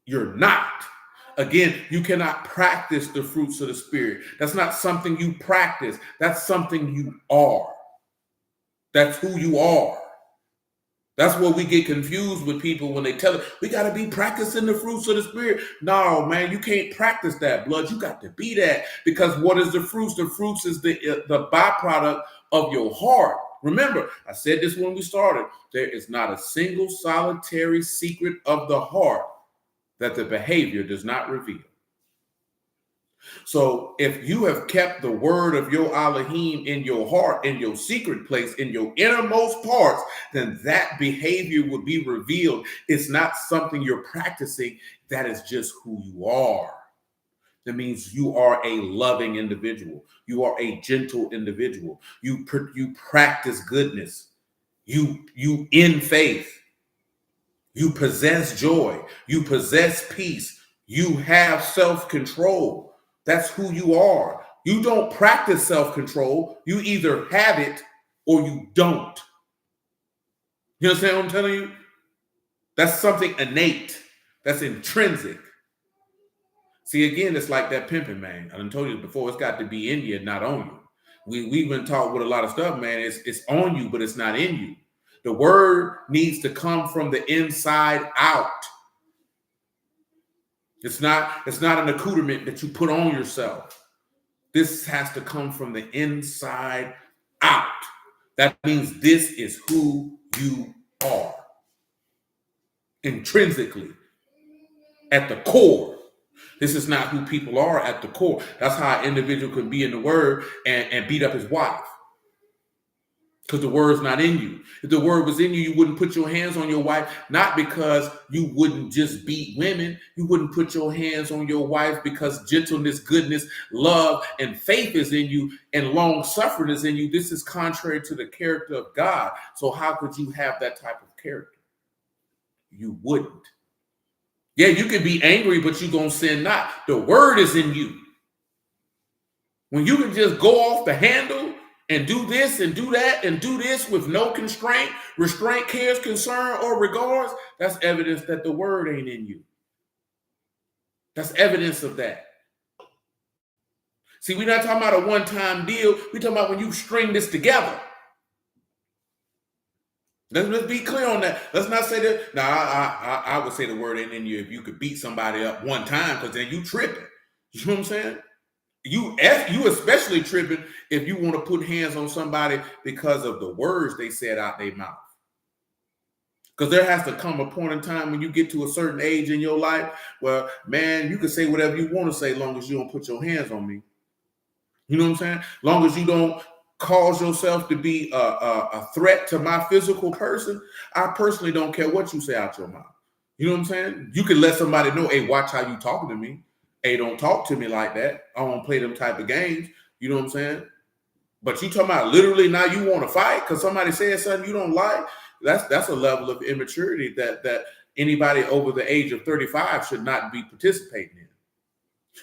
You're not. Again, you cannot practice the fruits of the Spirit. That's not something you practice. That's something you are. That's who you are. That's where we get confused with people when they tell us, we got to be practicing the fruits of the Spirit. No, man, you can't practice that, blood. You got to be that. Because what is the fruits? The fruits is the byproduct of your heart. Remember, I said this when we started. There is not a single solitary secret of the heart that the behavior does not reveal. So if you have kept the word of your Elohim in your heart, in your secret place, in your innermost parts, then that behavior will be revealed. It's not something you're practicing. That is just who you are. That means you are a loving individual. You are a gentle individual. You practice goodness. You in faith. You possess joy. You possess peace. You have self-control. That's who you are. You don't practice self-control. You either have it or you don't. You understand what I'm telling you? That's something innate. That's intrinsic. See, again, it's like that pimping, man. I done told you before, it's got to be in you, not on you. We've been taught with a lot of stuff, man. It's on you, but it's not in you. The word needs to come from the inside out. It's not an accoutrement that you put on yourself. This has to come from the inside out. That means this is who you are. Intrinsically. At the core. This is not who people are at the core. That's how an individual could be in the word and beat up his wife. Because the word's not in you. If the word was in you, you wouldn't put your hands on your wife, not because you wouldn't just beat women. You wouldn't put your hands on your wife because gentleness, goodness, love, and faith is in you, and long suffering is in you. This is contrary to the character of God. So how could you have that type of character? You wouldn't. Yeah, you can be angry, but you're going to sin not. The word is in you. When you can just go off the handle and do this and do that and do this with no constraint, restraint, cares, concern, or regards, that's evidence that the word ain't in you. That's evidence of that. See, we're not talking about a one-time deal. We're talking about when you string this together. Let's be clear on that. Let's not say that. Now, I would say the word ain't in you if you could beat somebody up one time, because then you tripping. You know what I'm saying? You especially tripping if you want to put hands on somebody because of the words they said out their mouth. Because there has to come a point in time when you get to a certain age in your life where, man, you can say whatever you want to say as long as you don't put your hands on me. You know what I'm saying? As long as you don't cause yourself to be a threat to my physical person, I personally don't care what you say out your mouth. You know what I'm saying? You can let somebody know, hey, watch how you talking to me. Hey, don't talk to me like that. I don't play them type of games. You know what I'm saying? But you talking about literally now you want to fight because somebody said something you don't like. That's a level of immaturity that anybody over the age of 35 should not be participating in.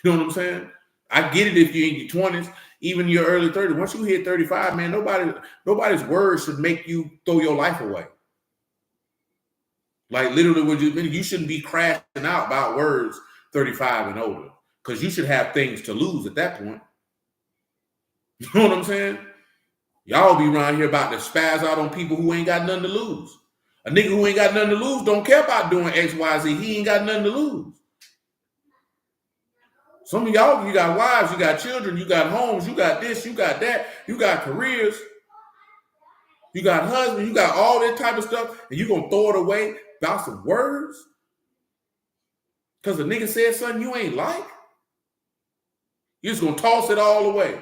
You know what I'm saying? I get it if you're in your 20s, even your early 30s. Once you hit 35, man, nobody's words should make you throw your life away. Like literally, you shouldn't be crashing out about words 35 and older, because you should have things to lose at that point. You know what I'm saying? Y'all be around here about to spaz out on people who ain't got nothing to lose. A nigga who ain't got nothing to lose don't care about doing X, Y, Z. He ain't got nothing to lose. Some of y'all, you got wives, you got children, you got homes, you got this, you got that, you got careers, you got husbands, you got all that type of stuff, and you gonna throw it away about some words? Because the nigga said something you ain't like? You're just gonna toss it all away.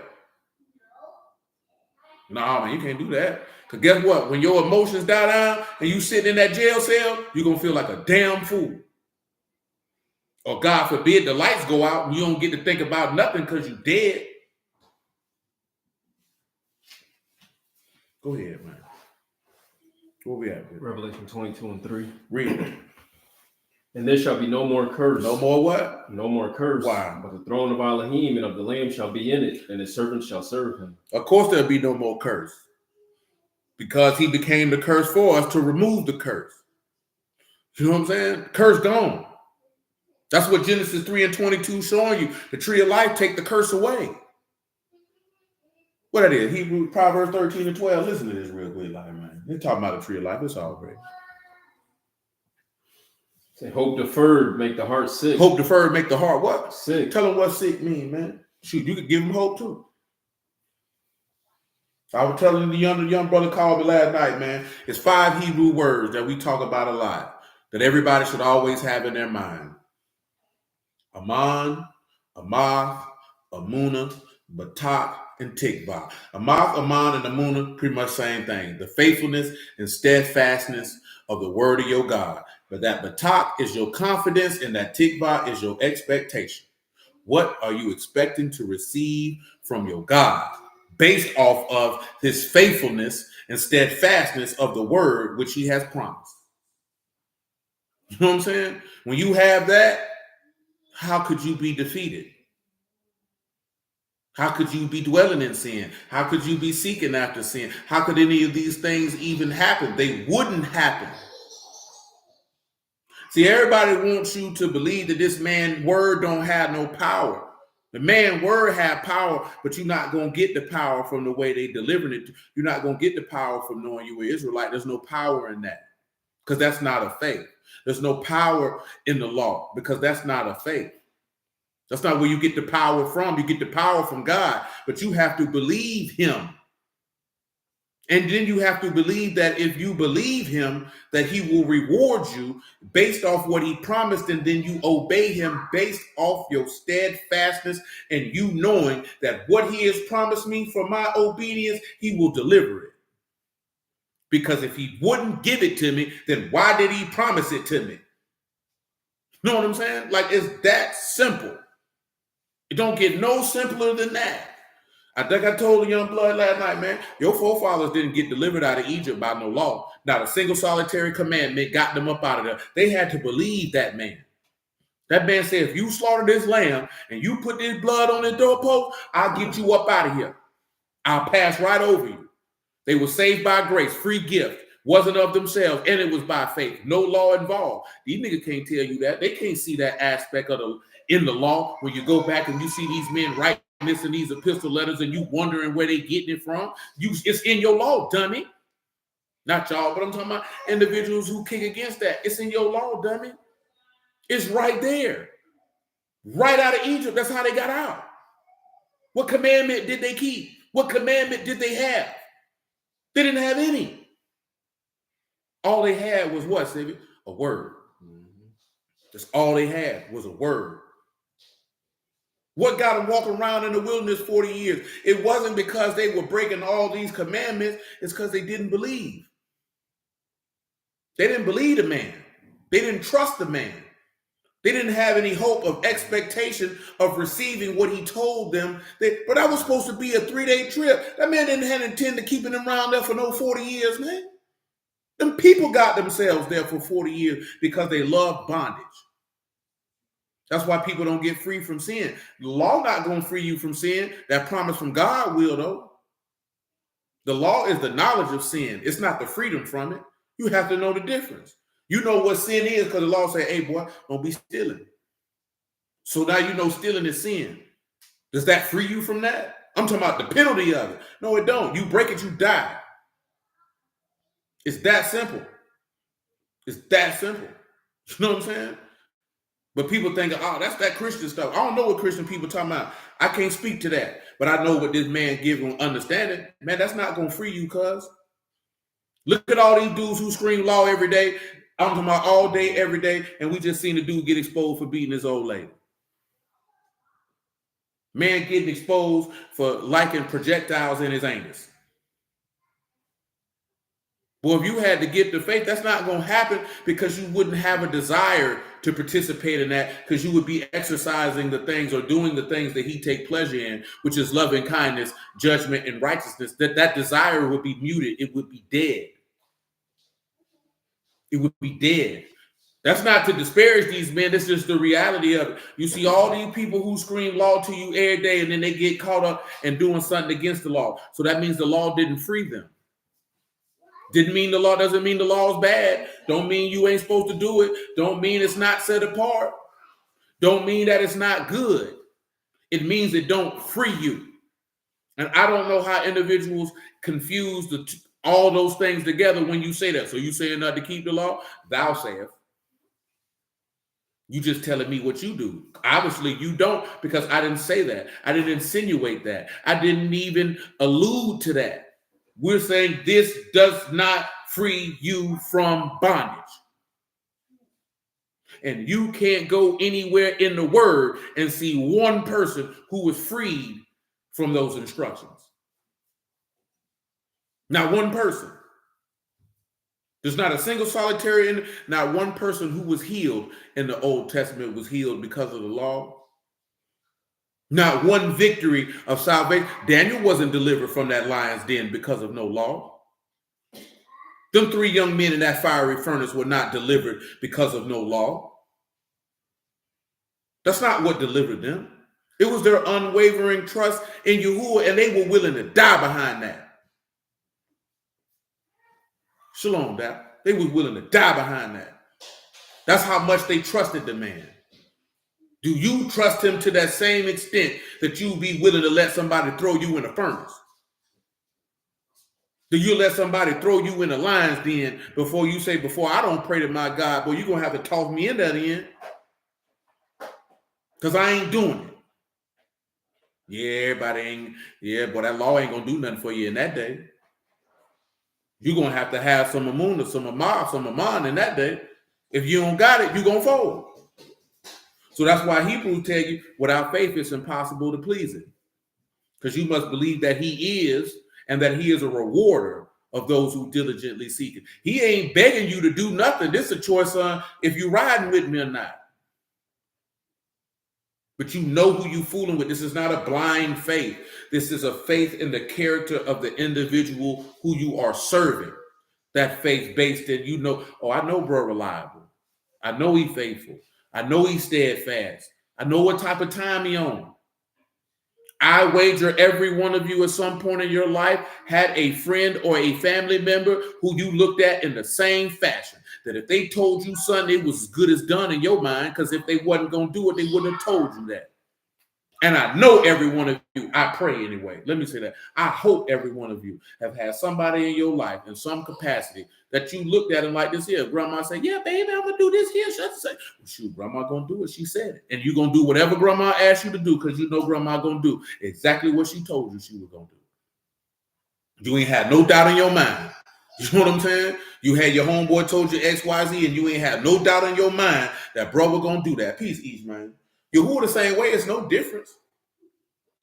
Nah, man, you can't do that. Because guess what? When your emotions die down and you sitting in that jail cell, you're gonna feel like a damn fool. Or God forbid the lights go out and you don't get to think about nothing because you're dead. Go ahead, man. Where we at? Revelation 22:3. Read it. And there shall be no more curse. No more what? No more curse. Why? But the throne of Elohim and of the Lamb shall be in it, and his servants shall serve him. Of course there'll be no more curse. Because he became the curse for us to remove the curse. You know what I'm saying? Curse gone. That's what Genesis 3:22 showing you. The tree of life take the curse away. What it is? Hebrews, Proverbs 13:12. Listen to this real quick, like, man. They're talking about the tree of life. It's all great. Say, hope deferred make the heart sick. Hope deferred make the heart what? Sick. Tell them what sick mean, man. Shoot, you could give them hope too. I was telling the young brother called me last night, man. It's 5 Hebrew words that we talk about a lot that everybody should always have in their mind. Aman, Amath, Amuna, Batak, and Tikva. Amath, Aman, and Amuna, pretty much same thing. The faithfulness and steadfastness of the word of your God. But that Batak is your confidence, and that Tikva is your expectation. What are you expecting to receive from your God based off of his faithfulness and steadfastness of the word which he has promised? You know what I'm saying? When you have that, how could you be defeated? How could you be dwelling in sin? How could you be seeking after sin? How could any of these things even happen? They wouldn't happen. See, everybody wants you to believe that this man word don't have no power. The man word have power, but you're not going to get the power from the way they delivering it. You're not going to get the power from knowing you were Israelite. There's no power in that because that's not a faith. There's no power in the law because that's not a faith. That's not where you get the power from. You get the power from God, but you have to believe him. And then you have to believe that if you believe him, that he will reward you based off what he promised, and then you obey him based off your steadfastness and you knowing that what he has promised me for my obedience, he will deliver it. Because if he wouldn't give it to me, then why did he promise it to me? You know what I'm saying? Like, it's that simple. It don't get no simpler than that. I think I told the young blood last night, man, your forefathers didn't get delivered out of Egypt by no law. Not a single solitary commandment got them up out of there. They had to believe that man. That man said, if you slaughter this lamb and you put this blood on the doorpost, I'll get you up out of here. I'll pass right over you. They were saved by grace, free gift. Wasn't of themselves, and it was by faith. No law involved. These niggas can't tell you that. They can't see that aspect of in the law when you go back and you see these men writing this in these epistle letters and you wondering where they getting it from. It's in your law, dummy. Not y'all, but I'm talking about individuals who kick against that. It's in your law, dummy. It's right there. Right out of Egypt. That's how they got out. What commandment did they keep? What commandment did they have? They didn't have any. All they had was what, Stevie? A word. That's all they had was a word. What got them walking around in the wilderness 40 years? It wasn't because they were breaking all these commandments. It's because they didn't believe. They didn't believe the man. They didn't trust the man. They didn't have any hope of expectation of receiving what he told them. But that was supposed to be a 3-day trip. That man didn't have intent to keeping them around there for no 40 years, man. Them people got themselves there for 40 years because they love bondage. That's why people don't get free from sin. The law not going to free you from sin. That promise from God will, though. The law is the knowledge of sin. It's not the freedom from it. You have to know the difference. You know what sin is because the law say, hey, boy, don't be stealing. So now you know stealing is sin. Does that free you from that? I'm talking about the penalty of it. No, it don't. You break it, you die. It's that simple. It's that simple. You know what I'm saying? But people think, oh, that's that Christian stuff. I don't know what Christian people talking about. I can't speak to that. But I know what this man gives them understanding. Man, that's not going to free you, cuz. Look at all these dudes who scream law every day. I'm talking about all day, every day. And we just seen a dude get exposed for beating his old lady. Man getting exposed for liking projectiles in his anus. Well, if you had to get the faith, that's not going to happen because you wouldn't have a desire to participate in that because you would be exercising the things or doing the things that he take pleasure in, which is loving kindness, judgment, and righteousness. That desire would be muted. It would be dead. It would be dead. That's not to disparage these men. That's just the reality of it. You see all these people who scream law to you every day and then they get caught up and doing something against the law. So that means the law didn't free them. Didn't mean the law, doesn't mean the law is bad. Don't mean you ain't supposed to do it. Don't mean it's not set apart. Don't mean that it's not good. It means it don't free you. And I don't know how individuals confuse all those things together when you say that. So you saying not to keep the law? Thou sayest. You just telling me what you do. Obviously you don't because I didn't say that. I didn't insinuate that. I didn't even allude to that. We're saying this does not free you from bondage. And you can't go anywhere in the word and see one person who was freed from those instructions. Not one person. There's not a single solitary, not one person who was healed in the Old Testament was healed because of the law. Not one victory of salvation. Daniel wasn't delivered from that lion's den because of no law. Them 3 young men in that fiery furnace were not delivered because of no law. That's not what delivered them. It was their unwavering trust in Yahuwah, and they were willing to die behind that. Shalom, Dad. They were willing to die behind that. That's how much they trusted the man. Do you trust him to that same extent that you be willing to let somebody throw you in a furnace? Do you let somebody throw you in a lion's den before you say, before I don't pray to my God, boy, you're going to have to toss me in that end? Because I ain't doing it. Yeah, everybody ain't, yeah, but that law ain't going to do nothing for you in that day. You're going to have some Amun, some Aman in that day. If you don't got it, you're going to fold. So that's why Hebrews tell you, without faith, it's impossible to please him. Because you must believe that he is, and that he is a rewarder of those who diligently seek it. He ain't begging you to do nothing. This is a choice on if you riding with me or not. But you know who you fooling with. This is not a blind faith. This is a faith in the character of the individual who you are serving. That faith based in, you know, oh, I know bro reliable. I know he faithful. I know he's steadfast. I know what type of time he on. I wager every one of you at some point in your life had a friend or a family member who you looked at in the same fashion. That if they told you something, it was as good as done in your mind, because if they wasn't going to do it, they wouldn't have told you that. And I know every one of you, I pray anyway, let me say that. I hope every one of you have had somebody in your life in some capacity that you looked at and like this here. Grandma say, yeah, baby, I'm going to do this here. She say, well, shoot, grandma going to do it. She said it. And you're going to do whatever grandma asked you to do, because you know grandma going to do exactly what she told you she was going to do. You ain't had no doubt in your mind. You know what I'm saying? You had your homeboy told you X, Y, Z, and you ain't had no doubt in your mind that brother going to do that. Peace, East, man. Yahuwah the same way. It's no difference.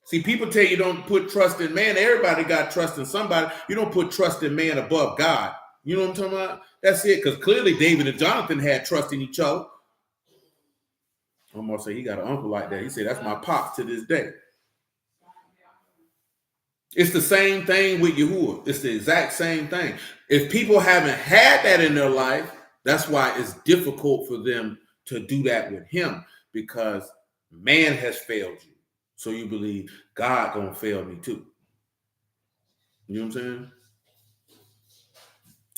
See, people tell you don't put trust in man. Everybody got trust in somebody. You don't put trust in man above God. You know what I'm talking about? That's it. Because clearly David and Jonathan had trust in each other. I'm going to say he got an uncle like that. He said, that's my pops to this day. It's the same thing with Yahuwah. It's the exact same thing. If people haven't had that in their life, that's why it's difficult for them to do that with him, because man has failed you. So you believe God gonna fail me too. You know what I'm saying?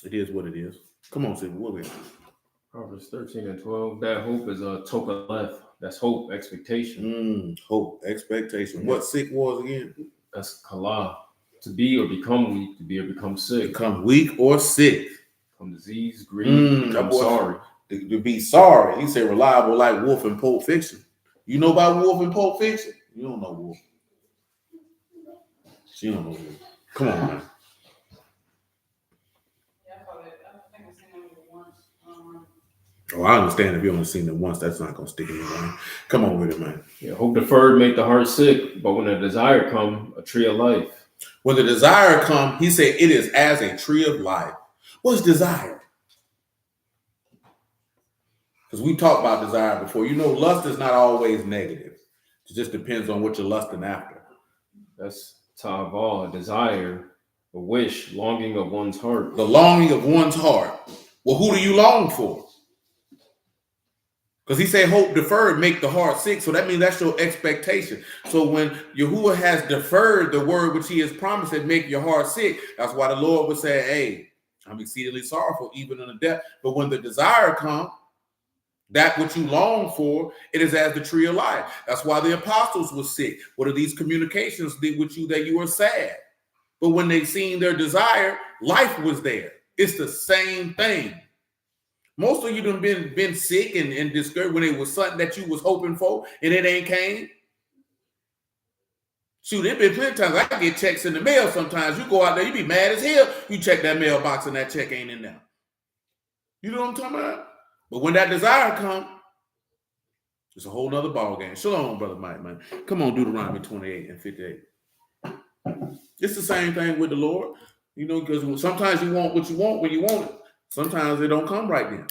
It is what it is. Come on, Sid, what we at? Proverbs 13 and 12. That hope is a tokaleth. That's hope, expectation. Hope, expectation. What sick was again? That's kala. To be or become weak, to be or become sick. Become weak or sick. Become disease, grief, become sorry. To be sorry. He said reliable like Wolf in Pulp Fiction. You know about Wolf in Pulp Fiction? You don't know Wolf. She don't know Wolf. Come on, man. Oh, I understand if you only seen it once, that's not gonna stick in your mind. Come on with it, man. Yeah, hope deferred make the heart sick, but when the desire come, a tree of life. When the desire come, he said it is as a tree of life. What's desire? Because we talked about desire before. You know, lust is not always negative. It just depends on what you're lusting after. That's ta'ava, a desire, a wish, longing of one's heart. The longing of one's heart. Well, who do you long for? Because he said hope deferred make the heart sick. So that means that's your expectation. So when Yahuwah has deferred the word which he has promised and make your heart sick, that's why the Lord would say, hey, I'm exceedingly sorrowful, even in the death. But when the desire comes, that which you long for, it is as the tree of life. That's why the apostles were sick. What are these communications with you that you are sad? But when they seen their desire, life was there. It's the same thing. Most of you done been sick and discouraged when it was something that you was hoping for and it ain't came. Shoot, there been plenty of times I get checks in the mail sometimes. You go out there, you be mad as hell. You check that mailbox and that check ain't in there. You know what I'm talking about? But when that desire comes, It's a whole nother ball game. Shalom, brother Mike, man. Come on, Deuteronomy 28 and 58. It's the same thing with the Lord, because sometimes you want what you want when you want it. Sometimes it don't come right then.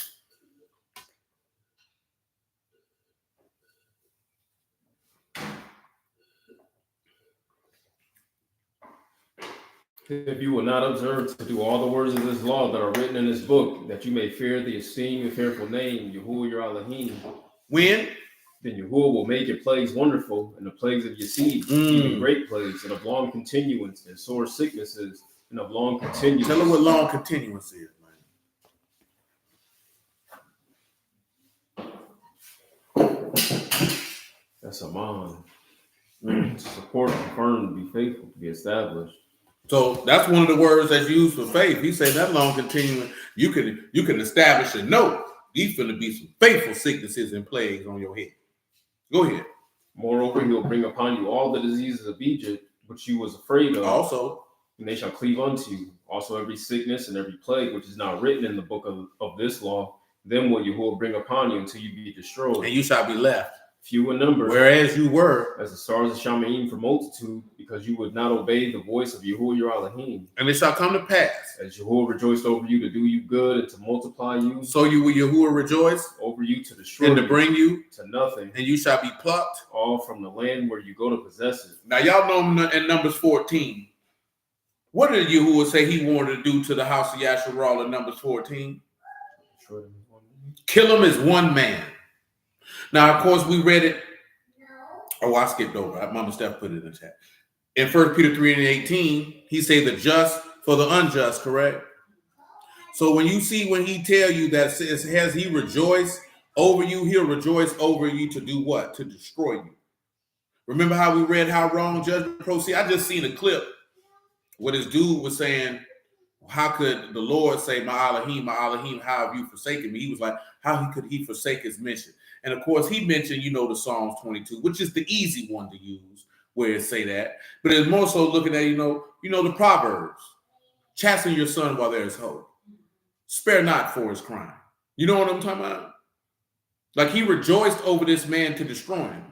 If you will not observe to do all the words of this law that are written in this book, that you may fear the esteemed and fearful name, Yahuwah your Elohim. When? Then Yahuwah will make your plagues wonderful, and the plagues of your seed, even great plagues, and of long continuance, and sore sicknesses, and of long continuance. Tell them what long continuance is, man. That's a man. To support, confirm, to be faithful, to be established. So that's one of the words that's used for faith. He said that long continuing, you can establish and know these going to be some faithful sicknesses and plagues on your head. Go ahead. Moreover, he will bring upon you all the diseases of Egypt, which you was afraid of. Also, and they shall cleave unto you. Also every sickness and every plague, which is not written in the book of this law, then will Yahuwah bring upon you until you be destroyed. And you shall be left few in number, whereas you were as the stars of Shamaim for multitude, because you would not obey the voice of Yahuwah your Elohim. And it shall come to pass, as Yahuwah rejoiced over you to do you good and to multiply you, so you will Yahuwah rejoice over you to destroy and to bring you to nothing, and you shall be plucked all from the land where you go to possess it. Now y'all know in Numbers 14, what did Yahuwah say he wanted to do to the house of Yasharal in Numbers 14? Kill him as one man. Now, of course, we read it. Oh, I skipped over. Mama Steph put it in the chat. In 1 Peter 3 and 18, he say the just for the unjust, correct? So when you see when he tell you that says, has he rejoiced over you, he'll rejoice over you to do what? To destroy you. Remember how we read how wrong judgment proceed? I just seen a clip where this dude was saying, how could the Lord say, my Elohim, how have you forsaken me? He was like, how could he forsake his mission? And of course, he mentioned, the Psalms 22, which is the easy one to use, where it say that. But it's more so looking at, the Proverbs. Chasten your son while there is hope. Spare not for his crime. You know what I'm talking about? Like he rejoiced over this man to destroy him.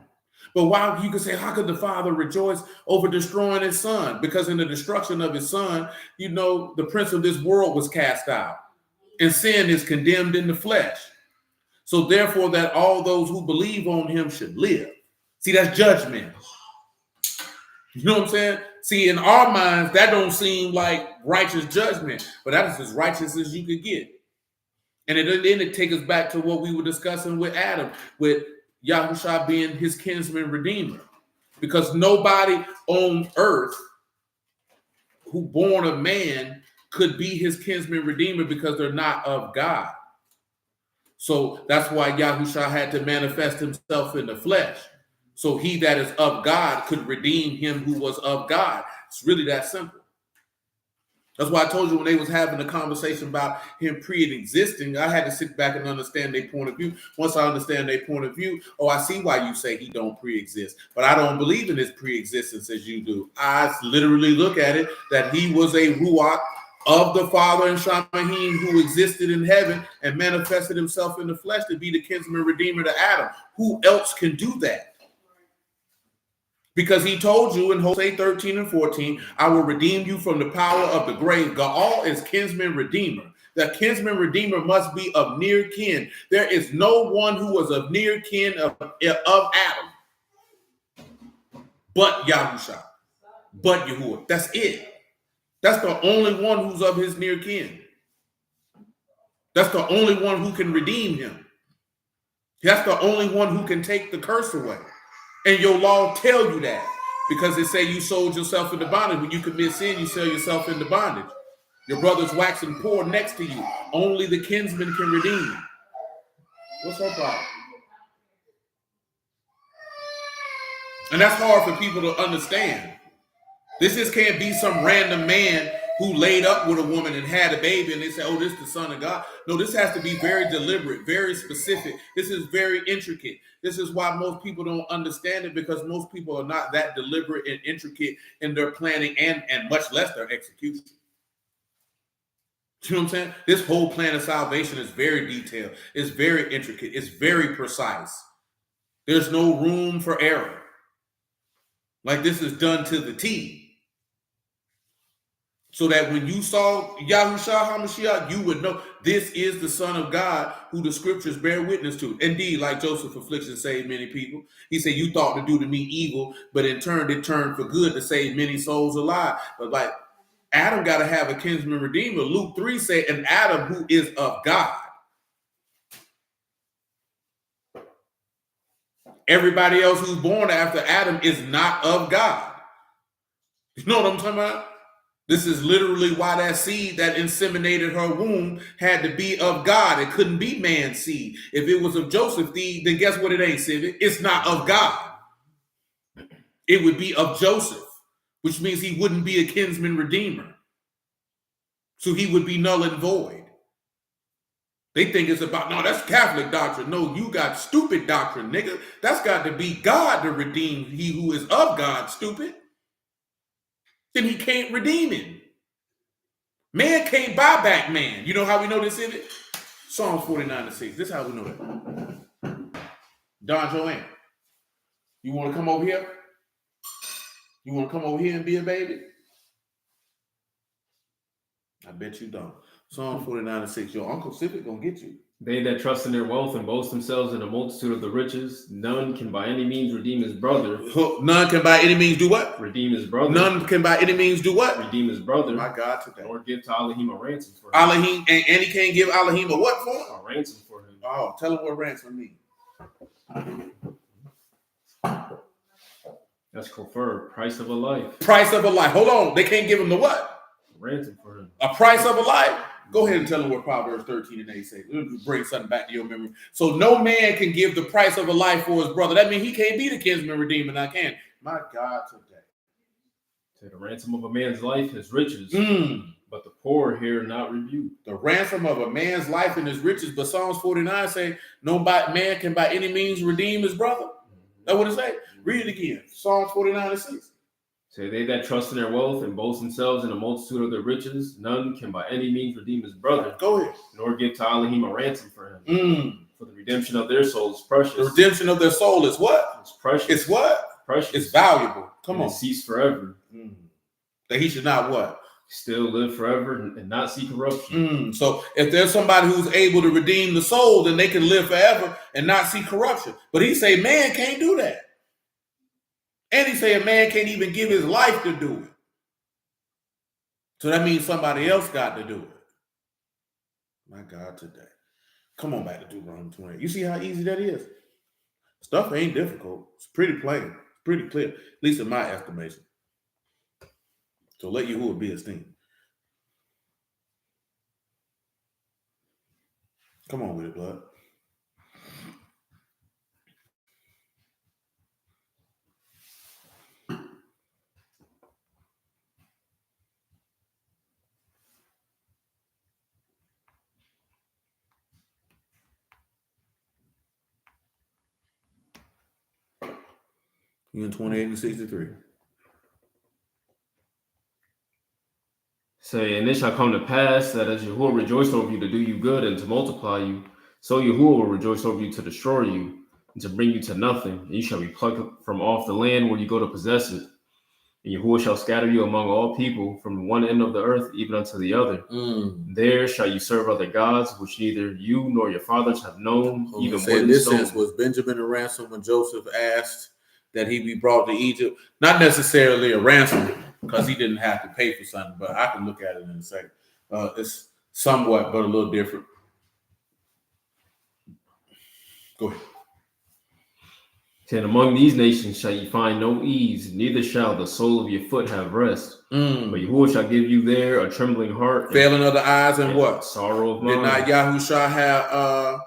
But why, you could say, how could the father rejoice over destroying his son? Because in the destruction of his son, the prince of this world was cast out. And sin is condemned in the flesh. So therefore that all those who believe on him should live. See, that's judgment. You know what I'm saying? See, in our minds, that don't seem like righteous judgment, but that is as righteous as you could get. And then it takes us back to what we were discussing with Adam, with Yahushua being his kinsman redeemer. Because nobody on earth who born of man could be his kinsman redeemer because they're not of God. So that's why Yahushua had to manifest himself in the flesh. So he that is of God could redeem him who was of God. It's really that simple. That's why I told you when they was having a conversation about him pre-existing, I had to sit back and understand their point of view. Once I understand their point of view, I see why you say he don't pre-exist. But I don't believe in his pre-existence as you do. I literally look at it that he was a Ruach of the Father and Shamaim who existed in heaven and manifested himself in the flesh to be the kinsman redeemer to Adam. Who else can do that? Because he told you in Hosea 13 and 14, I will redeem you from the power of the grave. Gaal is kinsman redeemer. The kinsman redeemer must be of near kin. There is no one who was of near kin of Adam but Yahusha, but Yahuwah. That's it. That's the only one who's of his near kin. That's the only one who can redeem him. That's the only one who can take the curse away. And your law tell you that because it say you sold yourself into bondage. When you commit sin, you sell yourself into bondage. Your brother's waxing poor next to you. Only the kinsman can redeem you. What's her problem? And that's hard for people to understand. This just can't be some random man who laid up with a woman and had a baby and they say, oh, this is the son of God. No, this has to be very deliberate, very specific. This is very intricate. This is why most people don't understand it, because most people are not that deliberate and intricate in their planning and much less their execution. You know what I'm saying? This whole plan of salvation is very detailed. It's very intricate. It's very precise. There's no room for error. Like this is done to the T. So that when you saw Yahushua HaMashiach, you would know this is the Son of God who the scriptures bear witness to. Indeed, like Joseph's affliction saved many people. He said, you thought to do to me evil, but in turn it turned for good to save many souls alive. But like Adam got to have a kinsman redeemer. Luke 3 said, an Adam who is of God. Everybody else who's born after Adam is not of God. You know what I'm talking about? This is literally why that seed that inseminated her womb had to be of God. It couldn't be man's seed. If it was of Joseph's seed, then guess what it ain't, Civic? It's not of God. It would be of Joseph, which means he wouldn't be a kinsman redeemer. So he would be null and void. They think it's about, no, that's Catholic doctrine. No, you got stupid doctrine, nigga. That's got to be God to redeem he who is of God, stupid. Then he can't redeem him. Man can't buy back man. You know how we know this, is it? Psalms 49-6. This is how we know that. Don Joanne, you want to come over here? You want to come over here and be a baby? I bet you don't. Psalm 49-6. Your Uncle Civic gonna get you. They that trust in their wealth and boast themselves in the multitude of the riches, none can by any means redeem his brother. None can by any means do what? Redeem his brother. None can by any means do what? Redeem his brother. My God, today. Or give to Elohim a ransom for him. Elohim, and he can't give Elohim a what for? A ransom for him. Oh, tell him what ransom means. That's conferred. Price of a life. Price of a life. Hold on. They can't give him the what? A ransom for him. A price of a life? Go ahead and tell them what Proverbs 13:8 says. It'll bring something back to your memory. So no man can give the price of a life for his brother. That means he can't be the kinsman redeemer. Now can. My God, today. To the ransom of a man's life is riches, but the poor here not rebuked. The ransom of a man's life and his riches. But Psalms 49 say, no man can by any means redeem his brother. That's what it say. Read it again. Psalms 49:6. Say they that trust in their wealth and boast themselves in the multitude of their riches, none can by any means redeem his brother. Go ahead. Nor give to Elohim a ransom for him. For the redemption of their soul is precious. The redemption of their soul is what? It's precious. It's what? Precious. It's valuable. Come on. It cease forever. That he should not what? Still live forever and not see corruption. So if there's somebody who's able to redeem the soul, then they can live forever and not see corruption. But he say man can't do that. And he say a man can't even give his life to do it. So that means somebody else got to do it. My God, today. Come on back to Deuteronomy 28. You see how easy that is? Stuff ain't difficult. It's pretty plain. It's pretty clear, at least in my estimation. So let Yahuwah be esteemed. Come on with it, blood. You in 28 and 63. Say, and it shall come to pass that as Yahuwah rejoiced over you to do you good and to multiply you, so Yahuwah will rejoice over you to destroy you and to bring you to nothing. And you shall be plucked from off the land where you go to possess it. And Yahuwah shall scatter you among all people from one end of the earth even unto the other. There shall you serve other gods, which neither you nor your fathers have known, even wood and this stone. sense was Benjamin a ransom when Joseph asked that he be brought to Egypt? Not necessarily a ransom, because he didn't have to pay for something, but I can look at it in a second. It's somewhat, but a little different. Go ahead. And among these nations shall ye find no ease, neither shall the sole of your foot have rest. But Yahuwah shall give you there a trembling heart, failing of the eyes, and what? Sorrow of mind. Did not Yahushua have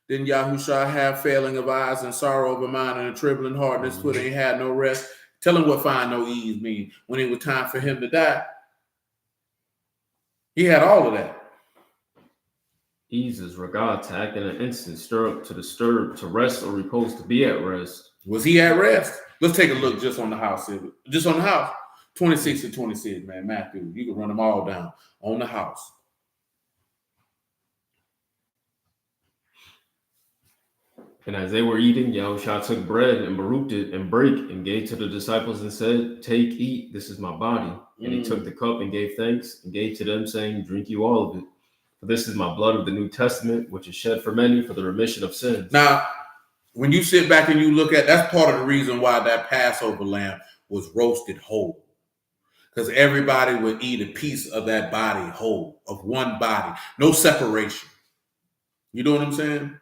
didn't Yahushua have failing of eyes and sorrow of a mind and a trembling heart? This foot ain't had no rest. Tell him what find no ease means. When it was time for him to die, he had all of that. Ease is regard to act in an instant, stir up, to disturb, to rest or repose, to be at rest. Was he at rest? Let's take a look just on the house. Just on the house. 26 and 26, man. Matthew, you can run them all down on the house. And as they were eating, Yahushua took bread and baruched it and brake and gave to the disciples and said, "Take, eat, this is my body." And he took the cup and gave thanks and gave to them, saying, "Drink you all of it. For this is my blood of the New Testament, which is shed for many for the remission of sins." Now, when you sit back and you look at, that's part of the reason why that Passover lamb was roasted whole. Because everybody would eat a piece of that body whole, of one body. No separation. You know what I'm saying?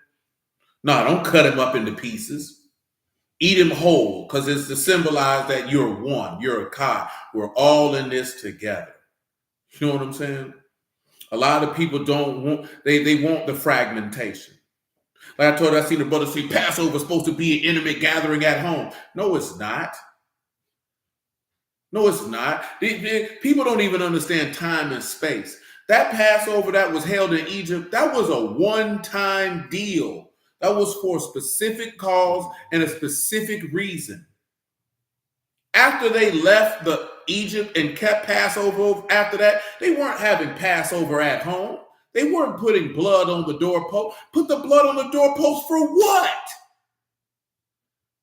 No, don't cut him up into pieces. Eat him whole, because it's to symbolize that you're one. You're a God. We're all in this together. You know what I'm saying? A lot of people don't want, they want the fragmentation. Like I told you, I seen the brother say Passover is supposed to be an intimate gathering at home. No, it's not. No, it's not. People don't even understand time and space. That Passover that was held in Egypt, that was a one-time deal. That was for a specific cause and a specific reason. After they left the Egypt and kept Passover after that, they weren't having Passover at home. They weren't putting blood on the doorpost. Put the blood on the doorpost for what?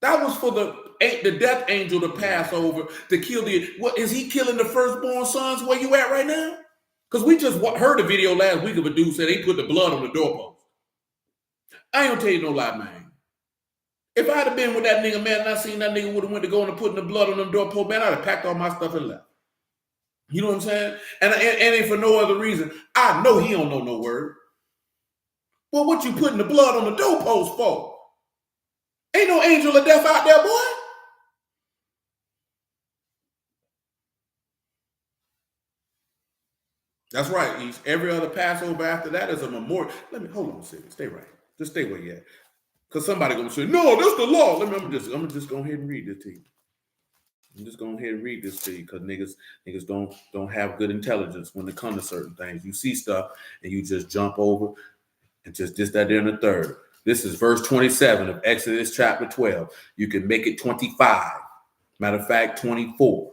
That was for the death angel to pass over to kill what is he killing the firstborn sons where you at right now? Because we just heard a video last week of a dude said he put the blood on the doorpost. I ain't gonna tell you no lie, man. If I'd have been with that nigga, man, and I seen that nigga would have went to go and putting the blood on the doorpost, man, I'd have packed all my stuff and left. You know what I'm saying? And if for no other reason, I know he don't know no word. Well, what you putting the blood on the doorpost for? Ain't no angel of death out there, boy. That's right. Every other Passover after that is a memorial. Let me hold on a second. Stay right. Just stay where you at. Because somebody gonna say, no, that's the law. I'm just go ahead and read this to you. I'm just going ahead and read this to you because niggas don't have good intelligence when it comes to certain things. You see stuff and you just jump over and just this, that, there, and the third. This is verse 27 of Exodus chapter 12. You can make it 25. Matter of fact, 24.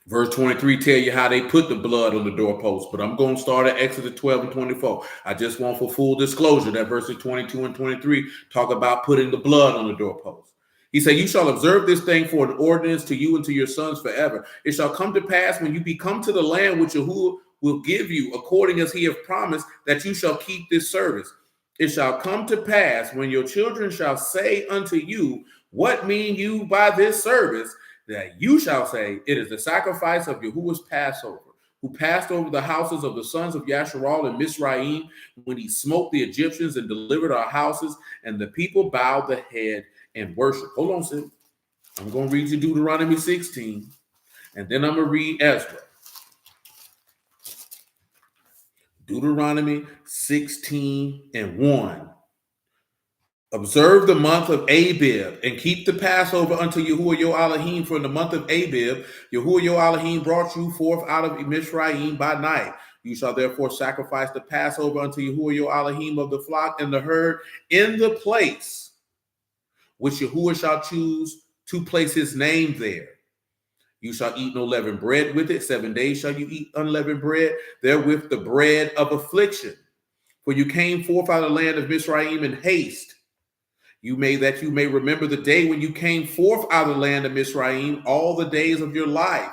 Verse 23 tell you how they put the blood on the doorpost, but I'm going to start at Exodus 12 and 24. I just want for full disclosure that verses 22 and 23 talk about putting the blood on the doorpost. He said, "You shall observe this thing for an ordinance to you and to your sons forever. It shall come to pass when you come to the land which Yahuwah will give you, according as he hath promised, that you shall keep this service. It shall come to pass when your children shall say unto you, what mean you by this service? That you shall say, it is the sacrifice of Yahuwah's Passover, who passed over the houses of the sons of Yasharal and Misraim when he smote the Egyptians and delivered our houses, and the people bowed the head and worship." Hold on, sis. I'm going to read you Deuteronomy 16, and then I'm going to read Ezra. Deuteronomy 16 and 1. "Observe the month of Abib and keep the Passover unto Yahuwah your Elohim, for in the month of Abib, Yahuwah your Elohim brought you forth out of Mizraim by night. You shall therefore sacrifice the Passover unto Yahuwah your Elohim of the flock and the herd in the place which Yahuwah shall choose to place his name there. You shall eat no leavened bread with it. 7 days shall you eat unleavened bread, therewith the bread of affliction. For you came forth out of the land of Mizraim in haste. You may remember the day when you came forth out of the land of Mizraim all the days of your life.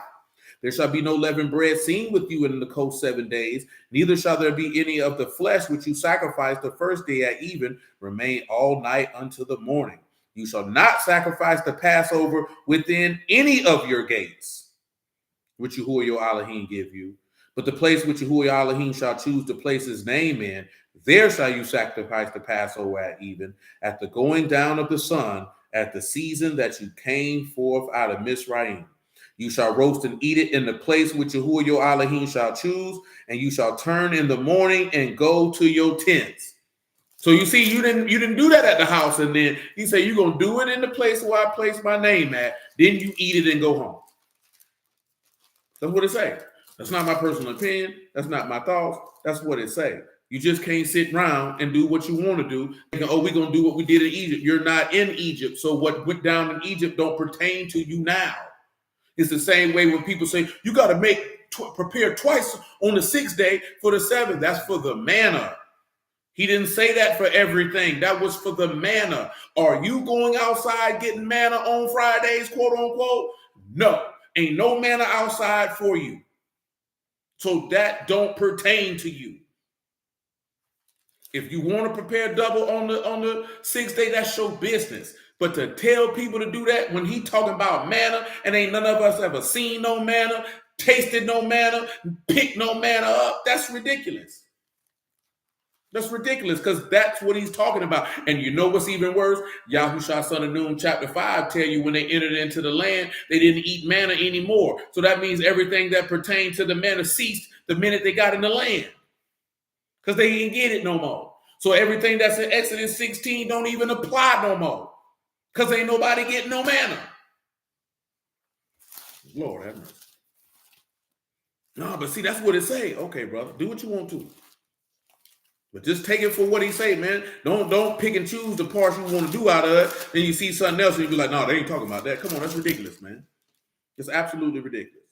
There shall be no leavened bread seen with you in the coast 7 days, neither shall there be any of the flesh which you sacrifice the first day at even, remain all night until the morning. You shall not sacrifice the Passover within any of your gates, which Yahuwah your Elohim give you. But the place which Yahuwah your Elohim shall choose to place his name in, there shall you sacrifice the Passover at even, at the going down of the sun, at the season that you came forth out of Mizraim. You shall roast and eat it in the place which Yahuwah your Elohim shall choose, and you shall turn in the morning and go to your tents." So you see, you didn't do that at the house, and then he said you're gonna do it in the place where I place my name at. Then you eat it and go home. That's what it say. That's not my personal opinion. That's not my thoughts. That's what it say. You just can't sit around and do what you want to do. Thinking, oh, we're gonna do what we did in Egypt. You're not in Egypt, so what went down in Egypt don't pertain to you now. It's the same way when people say you got to prepare twice on the 6th day for the 7th. That's for the manna. He didn't say that for everything. That was for the manna. Are you going outside getting manna on Fridays, quote unquote? No, ain't no manna outside for you. So that don't pertain to you. If you want to prepare double on the 6th day, that's your business. But to tell people to do that when he talking about manna and ain't none of us ever seen no manna, tasted no manna, picked no manna up, that's ridiculous. That's ridiculous because that's what he's talking about. And you know what's even worse? Yahushua son of Nun chapter 5 tell you when they entered into the land, they didn't eat manna anymore. So that means everything that pertained to the manna ceased the minute they got in the land. Because they didn't get it no more. So everything that's in Exodus 16 don't even apply no more. Because ain't nobody getting no manna. Lord have mercy. No, but see, that's what it say. Okay, brother, do what you want to. But just take it for what he say, man. Don't pick and choose the parts you want to do out of it. Then you see something else and you be like, no, they ain't talking about that. Come on, that's ridiculous, man. It's absolutely ridiculous.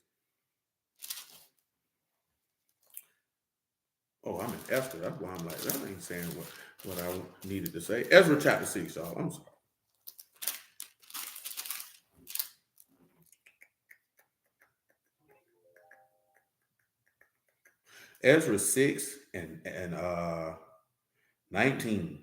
Oh, I'm in Esther. That's why I'm like, that ain't saying what I needed to say. Ezra chapter 6, y'all. I'm sorry. Ezra 6 and 19.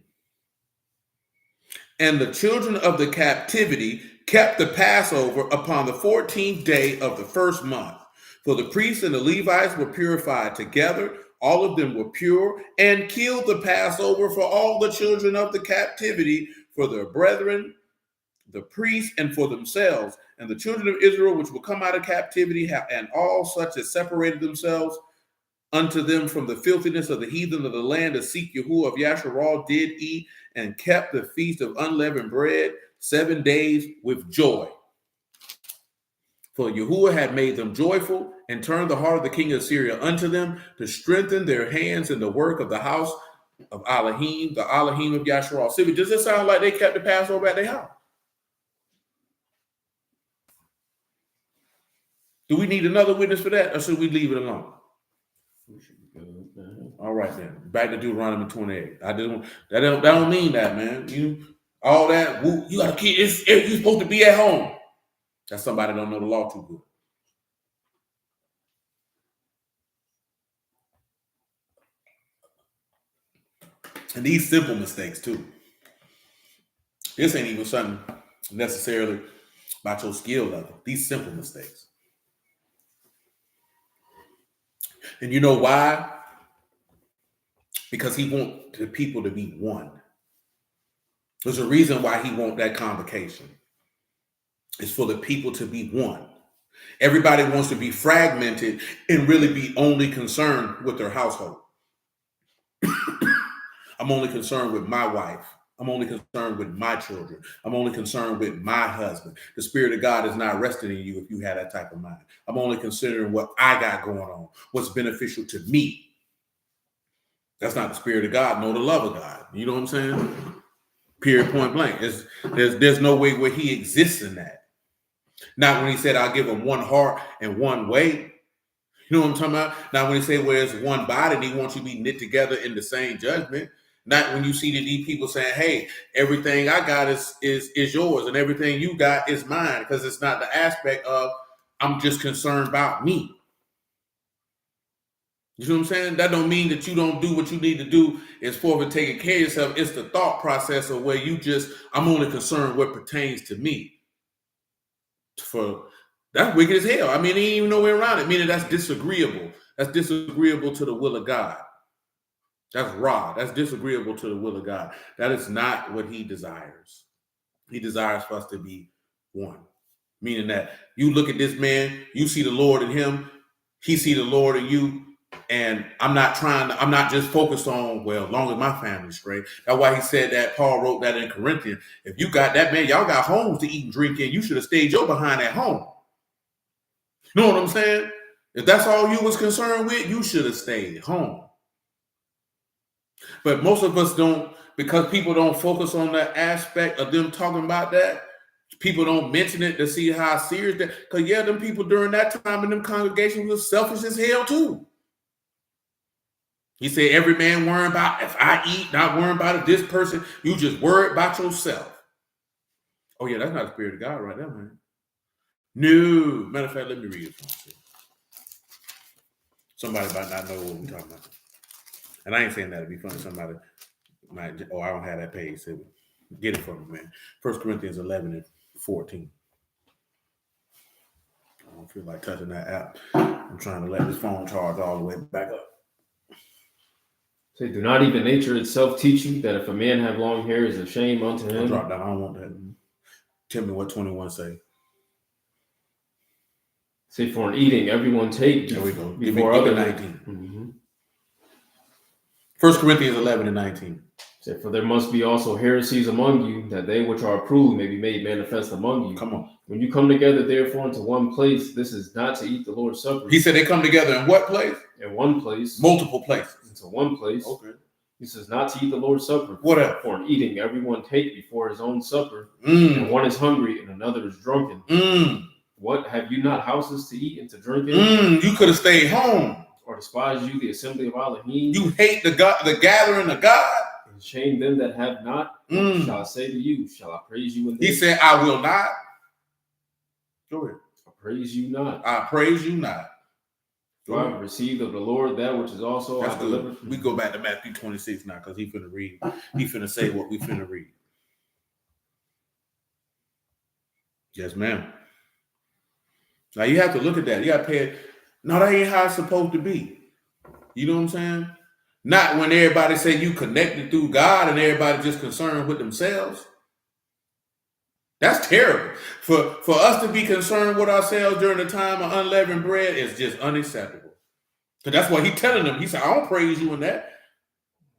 And the children of the captivity kept the Passover upon the 14th day of the first month. For the priests and the Levites were purified together. All of them were pure and killed the Passover for all the children of the captivity, for their brethren, the priests, and for themselves. And the children of Israel, which will come out of captivity, and all such as separated themselves unto them from the filthiness of the heathen of the land to seek Yahuwah of Yasharal, did eat and kept the feast of unleavened bread 7 days with joy. For Yahuwah had made them joyful and turned the heart of the king of Syria unto them to strengthen their hands in the work of the house of Elohim, the Elohim of Yasharal. See, does it sound like they kept the Passover at their house? Do we need another witness for that, or should we leave it alone? All right then. Back to Deuteronomy 28. That don't mean that, man. You all that you got a kid. You're supposed to be at home. That's somebody don't know the law too good. And these simple mistakes too. This ain't even something necessarily about your skill level. These simple mistakes. And you know why? Because he wants the people to be one. There's a reason why he wants that convocation. It's for the people to be one. Everybody wants to be fragmented and really be only concerned with their household. I'm only concerned with my wife. I'm only concerned with my children. I'm only concerned with my husband. The Spirit of God is not resting in you if you have that type of mind. I'm only considering what I got going on, what's beneficial to me. That's not the Spirit of God, nor the love of God. You know what I'm saying? Period, point blank. There's no way where he exists in that. Not when he said, I'll give them one heart and one way. You know what I'm talking about? Not when he said, well, it's one body and he wants you to be knit together in the same judgment. Not when you see these people saying, hey, everything I got is yours and everything you got is mine, because it's not the aspect of I'm just concerned about me. You know what I'm saying? That don't mean that you don't do what you need to do as far as taking care of yourself. It's the thought process of where I'm only concerned what pertains to me. For that's wicked as hell. I mean, there ain't even no way around it. Meaning that's disagreeable. That's disagreeable to the will of God. That's raw. That's disagreeable to the will of God. That is not what he desires. He desires for us to be one. Meaning that you look at this man, you see the Lord in him, he see the Lord in you. And I'm not just focused on, well, as long as my family's straight. That's why he said that, Paul wrote that in Corinthians. If you got that, man, y'all got homes to eat and drink in. You should have stayed your behind at home. You know what I'm saying? If that's all you was concerned with, you should have stayed home. But most of us don't, because people don't focus on that aspect of them talking about that. People don't mention it to see how serious that, because yeah, them people during that time in them congregations was selfish as hell too. He said, every man worrying about if I eat, not worrying about if this person, you just worry about yourself. Oh, yeah, that's not the Spirit of God right there, man. No. Matter of fact, let me read it for you. Somebody might not know what we're talking about. And I ain't saying that to be funny. Somebody might, I don't have that page. So get it from me, man. 1 Corinthians 11 and 14. I don't feel like touching that app. I'm trying to let this phone charge all the way back up. Say, do not even nature itself teach you that if a man have long hair is a shame unto him? Drop down. I don't want that. Tell me what 21 say. Say, for an eating, everyone take there we go. Before give me other 19. Mm-hmm. 1 Corinthians 11 and 19. Say, for there must be also heresies among you, that they which are approved may be made manifest among you. Come on. When you come together, therefore, into one place, this is not to eat the Lord's Supper. He said they come together in what place? In one place. Multiple places. Into one place. Okay. He says not to eat the Lord's Supper. Whatever. For an eating, everyone take before his own supper. And one is hungry and another is drunken. What, have you not houses to eat and to drink in? You could have stayed home. Or despise you the assembly of Elohim? You hate the gathering of God? And shame them that have not? Shall I say to you, shall I praise you in this? He said, I will not. Go ahead. I praise you not. I praise you not. For I have received of the Lord that which is also That's I delivered. We go back to Matthew 26 now because he finna read. He finna say what we finna read. Yes, ma'am. Now you have to look at that. You got to pay it. No, that ain't how it's supposed to be. You know what I'm saying? Not when everybody say you connected through God and everybody just concerned with themselves. That's terrible. For us to be concerned with ourselves during the time of unleavened bread is just unacceptable. So that's why he's telling them. He said, I don't praise you in that.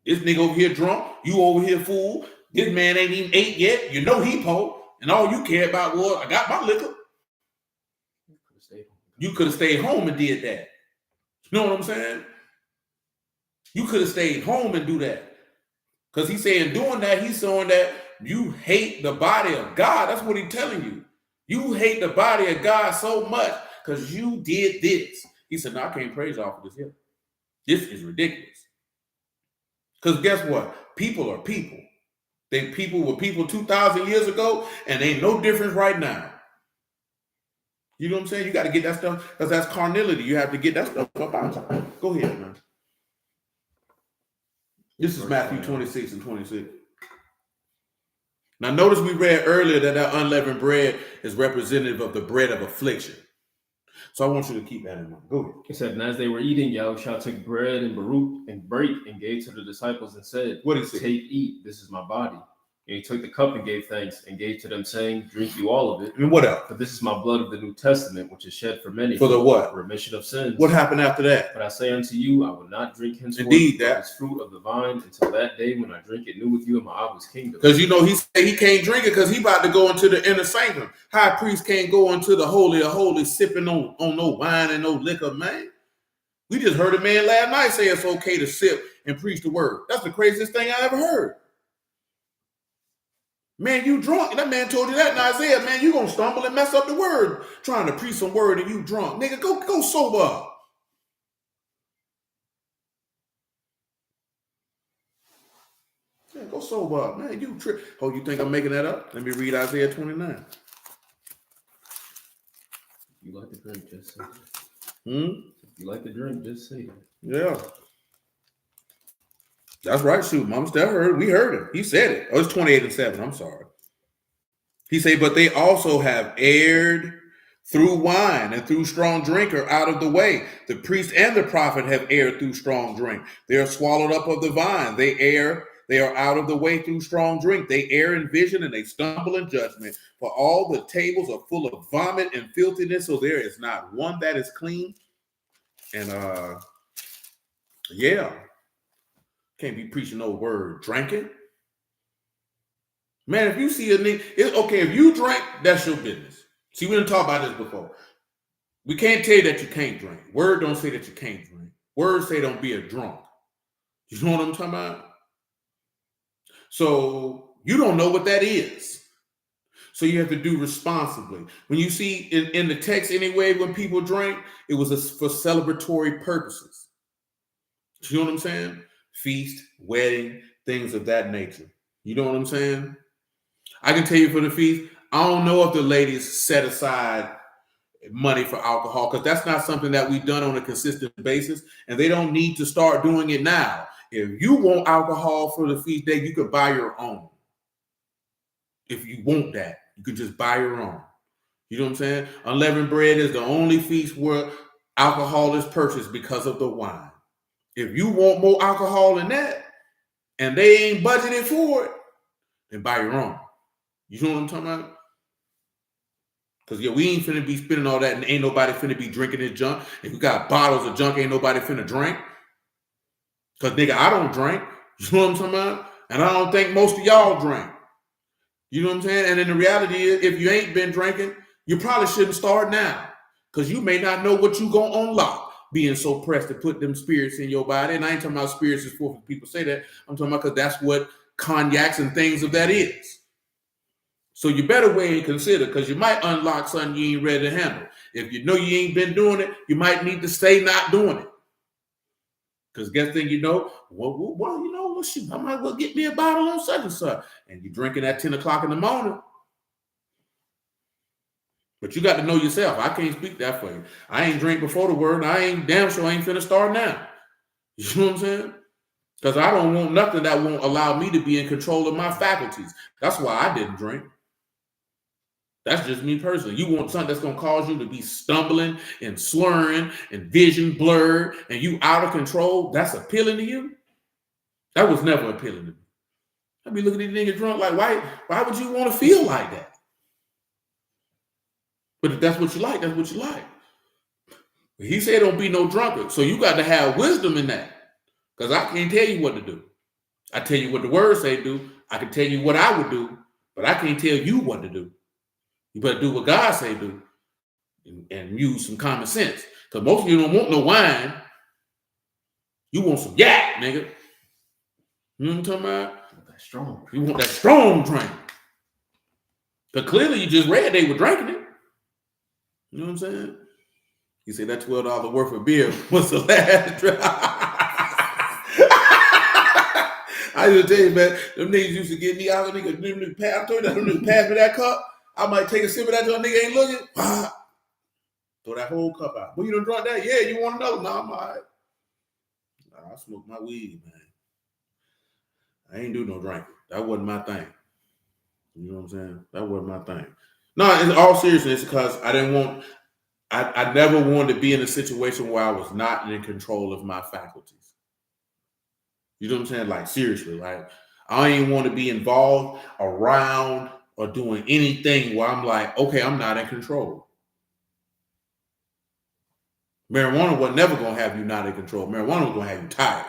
This nigga over here drunk. You over here fool. This man ain't even ate yet. You know he po. And all you care about was, I got my liquor. You could have stayed home and did that. You know what I'm saying? You could have stayed home and do that. Because he's saying doing that, he's showing that you hate the body of God. That's what he's telling you. You hate the body of God so much because you did this. He said, no, I can't praise y'all for this here. This is ridiculous. Because guess what? People are people. People were people 2,000 years ago, and ain't no difference right now. You know what I'm saying? You got to get that stuff, because that's carnality. You have to get that stuff up out you. Go ahead, man. This is Matthew 26 and 26. Now, notice we read earlier that unleavened bread is representative of the bread of affliction. So I want you to keep that in mind. Go ahead. He said, and as they were eating, Yahushua took bread and Baruch and brake and gave to the disciples and said, what did he say? Take, eat, this is my body. And he took the cup and gave thanks and gave to them, saying, Drink you all of it. And what else? For this is my blood of the New Testament, which is shed for many. For the what? Remission of sins. What happened after that? But I say unto you, I will not drink henceforth this fruit of the vine until that day when I drink it new with you in my Abba's kingdom. Because you know he said he can't drink it because he about to go into the inner sanctum. High priest can't go into the holy of holies sipping on no wine and no liquor, man. We just heard a man last night say it's okay to sip and preach the word. That's the craziest thing I ever heard. Man, you drunk. And that man told you that in Isaiah, man, you going to stumble and mess up the word trying to preach some word and you drunk. Nigga, go sober up. Yeah, go sober up. Man, you trip. Oh, you think I'm making that up? Let me read Isaiah 29. You like to drink, just say it. If you like to drink, just say it. Yeah. That's right, shoot. Mama Steph heard. We heard him. He said it. Oh, it's 28 and 7. I'm sorry. He said, but they also have erred through wine and through strong drink are out of the way. The priest and the prophet have erred through strong drink. They are swallowed up of the vine. They are out of the way through strong drink. They err in vision and they stumble in judgment. For all the tables are full of vomit and filthiness, so there is not one that is clean. And yeah. Can't be preaching no word drinking. Man, if you see a nigga, it's okay. If you drink, that's your business. See, we didn't talk about this before. We can't tell you that you can't drink. Word don't say that you can't drink. Words say don't be a drunk. You know what I'm talking about? So you don't know what that is. So you have to do responsibly. When you see in the text anyway, when people drink, it was for celebratory purposes. You know what I'm saying? Feast, wedding, things of that nature. You know what I'm saying? I can tell you for the feast, I don't know if the ladies set aside money for alcohol because that's not something that we've done on a consistent basis, and they don't need to start doing it now. If you want alcohol for the feast day, you could buy your own. If you want that, you could just buy your own. You know what I'm saying? Unleavened bread is the only feast where alcohol is purchased because of the wine. If you want more alcohol than that, and they ain't budgeted for it, then buy your own. You know what I'm talking about? Because yeah, we ain't finna be spending all that, and ain't nobody finna be drinking this junk. If we got bottles of junk, ain't nobody finna drink. Because nigga, I don't drink. You know what I'm talking about? And I don't think most of y'all drink. You know what I'm saying? And then the reality is, if you ain't been drinking, you probably shouldn't start now. Because you may not know what you gonna unlock being so pressed to put them spirits in your body. And I ain't talking about spirits as for people say that. I'm talking about because that's what cognacs and things of that is. So you better weigh and consider, because you might unlock something you ain't ready to handle. If you know you ain't been doing it, you might need to stay not doing it. Because guess thing you know, well, you know, well, shoot, I might well get me a bottle on such and such. And you're drinking at 10 o'clock in the morning. But you got to know yourself. I can't speak that for you. I ain't drink before the word, and I ain't damn sure I ain't finna start now. You know what I'm saying? Because I don't want nothing that won't allow me to be in control of my faculties. That's why I didn't drink. That's just me personally. You want something that's going to cause you to be stumbling and slurring and vision blurred and you out of control. That's appealing to you? That was never appealing to me. I'd be looking at these niggas drunk like, why would you want to feel like that? But if that's what you like, that's what you like. He said don't be no drunkard. So you got to have wisdom in that. Because I can't tell you what to do. I tell you what the words say do. I can tell you what I would do, but I can't tell you what to do. You better do what God say do and use some common sense. Because most of you don't want no wine. You want some yak, nigga. You know what I'm talking about? That strong. You want that strong drink. But clearly you just read they were drinking it. You know what I'm saying? You say that $12 worth of beer was the last drink. I just tell you, man, them niggas used to get me out. Them niggas pass me that cup. I might take a sip of that till a nigga ain't looking. Throw that whole cup out. Well, you done drunk that? Yeah, you want another? No, I'm all right. Nah, I smoke my weed, man. I ain't do no drinking. That wasn't my thing. You know what I'm saying? That wasn't my thing. No, in all seriousness, because I didn't want, I never wanted to be in a situation where I was not in control of my faculties. You know what I'm saying? Like, seriously, like, I ain't want to be involved around or doing anything where I'm like, okay, I'm not in control. Marijuana was never going to have you not in control. Marijuana was going to have you tired.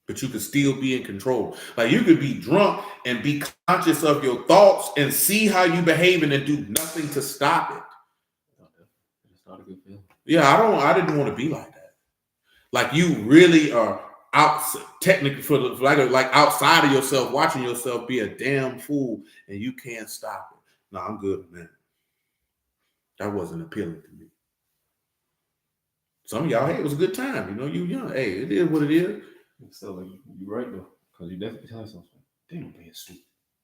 But you could still be in control. Like, you could be drunk and be conscious of your thoughts and see how you behaving and do nothing to stop it. It's not a good feeling. Yeah, I didn't want to be like that. Like, you really are out technically like outside of yourself, watching yourself be a damn fool, and you can't stop it. No, I'm good, man. That wasn't appealing to me. Some of y'all, hey, it was a good time. You know, you young. Hey, it is what it is. So like, you're right though, because you definitely tell yourself, they don't being stupid.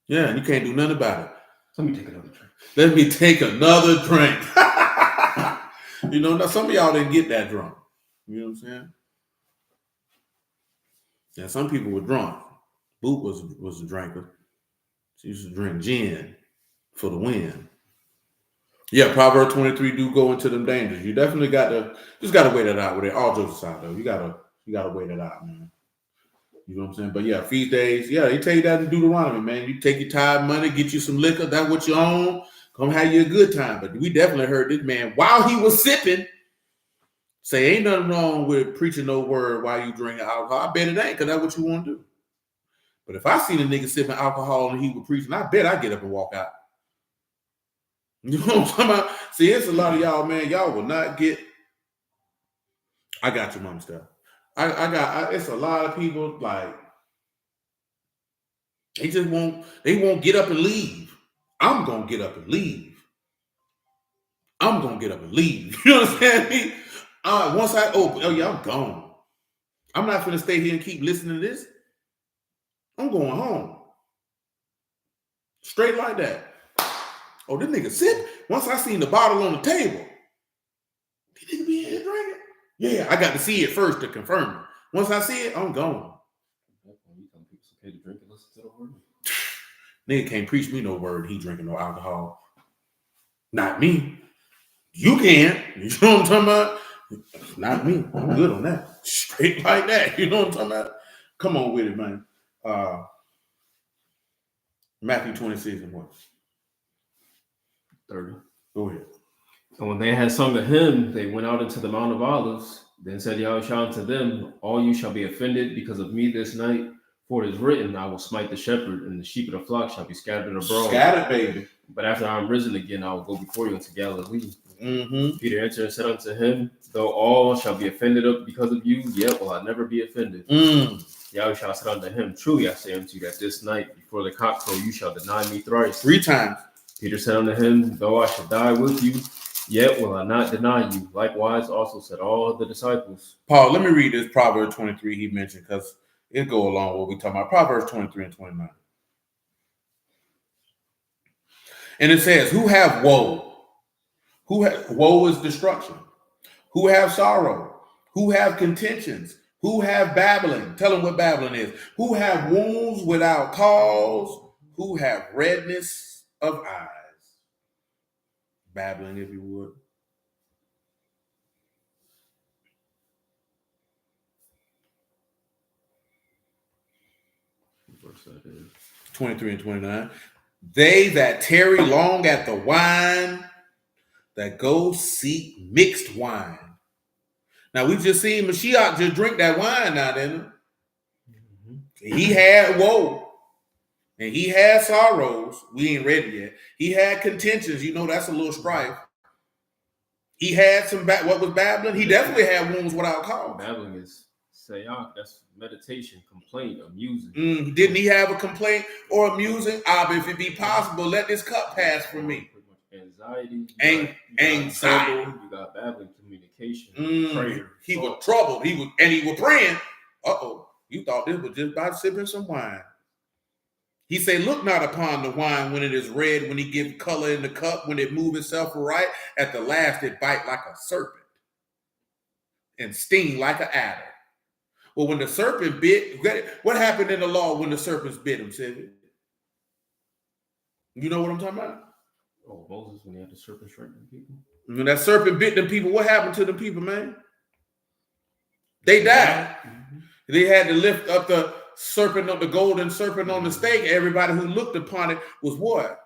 Yeah, and you can't do nothing about it. Let me take another drink. Let me take another drink. You know, now some of y'all didn't get that drunk. You know what I'm saying? Yeah, some people were drunk. Boot was a drinker. She used to drink gin for the win. Yeah, Proverbs 23 do go into them dangers. You definitely got to wait that out with it. All jokes aside though, you gotta wait it out, man. You know what I'm saying? But yeah, feast days, yeah, they tell you that in Deuteronomy, man. You take your tithe money, get you some liquor, that's what you own, come have you a good time. But we definitely heard this man, while he was sipping, say ain't nothing wrong with preaching no word while you drinking alcohol. I bet it ain't, because that's what you want to do. But if I seen a nigga sipping alcohol and he was preaching, I bet I get up and walk out. You know what I'm talking about? See, it's a lot of y'all, man. Y'all will not get. I got your mom stuff. It's a lot of people like they won't get up and leave. I'm gonna get up and leave. I'm gonna get up and leave. You understand me? Once I open, oh yeah, I'm gone. I'm not going to stay here and keep listening to this. I'm going home. Straight like that. Oh, this nigga sip. Once I seen the bottle on the table, did nigga be in here drinking? Yeah, I got to see it first to confirm it. Once I see it, I'm gone. You telling people it's okay to drink and listen to the word? Nigga can't preach me no word. He drinking no alcohol. Not me. You can. You know what I'm talking about? Not me. I'm good on that. Straight like that. You know what I'm talking about? Come on with it, man. Matthew 26 and what? 30. Go ahead. And when they had sung a hymn, they went out into the Mount of Olives. Then said Yahushua unto them, all you shall be offended because of me this night. For it is written, I will smite the shepherd, and the sheep of the flock shall be scattered abroad. Scattered, baby. But after I am risen again, I will go before you into Galilee. Mm-hmm. Peter answered and said unto him, though all shall be offended because of you, yet will I never be offended. Yahushua said unto him, truly I say unto you that this night before the cock crow you shall deny me thrice. 3 times. Peter said unto him, though I should die with you, yet will I not deny you. Likewise also said all the disciples. Paul, let me read this Proverbs 23 he mentioned because it go along with what we talking about. Proverbs 23 and 29. And it says, who have woe? Woe is destruction. Who have sorrow? Who have contentions? Who have babbling? Tell them what babbling is. Who have wounds without cause? Who have redness of eyes? Babbling, if you would. Verse that is. 23 and 29. They that tarry long at the wine, that go seek mixed wine. Now we just seen Mashiach just drink that wine now, didn't he? He had woe. And he had sorrows. We ain't ready yet. He had contentions. You know, that's a little strife. He had some, what was babbling? He definitely had wounds without cause. Babbling is sayak, that's meditation, complaint, amusing. Didn't he have a complaint or amusing? If it be possible, let this cup pass from me. Anxiety, anxiety. You got babbling, communication, prayer. He was troubled. He was praying. You thought this was just about sipping some wine. He said, look not upon the wine when it is red, when he give color in the cup, when it move itself right. At the last, it bite like a serpent and sting like an adder. Well, when the serpent bit, what happened in the law when the serpents bit him, Sylvia? You know what I'm talking about? Oh, Moses, when he had the serpent strike them people? When that serpent bit them people, what happened to the people, man? They died. Mm-hmm. They had to lift up the serpent, of the golden serpent on the stake. Everybody who looked upon it was what?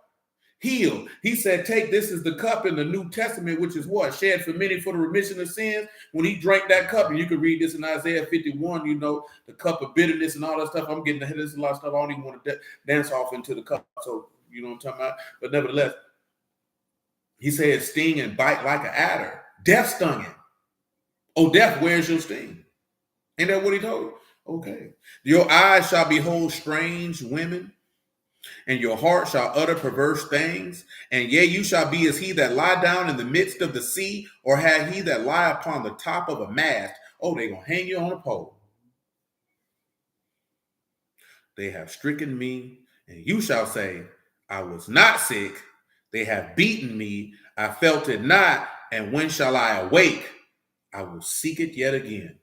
Healed. He said, take this as the cup in the New Testament, which is what? Shed for many for the remission of sins. When he drank that cup, and you can read this in Isaiah 51, you know, the cup of bitterness and all that stuff. I'm getting ahead of this, a lot of stuff. I don't even want to dance off into the cup. So, you know what I'm talking about? But nevertheless, he said, sting and bite like an adder. Death stung him. Oh, death, where's your sting? Ain't that what he told? Okay. Your eyes shall behold strange women, and your heart shall utter perverse things. And yea, you shall be as he that lie down in the midst of the sea, or had he that lie upon the top of a mast. Oh, they're going to hang you on a pole. They have stricken me, and you shall say, I was not sick. They have beaten me. I felt it not. And when shall I awake? I will seek it yet again.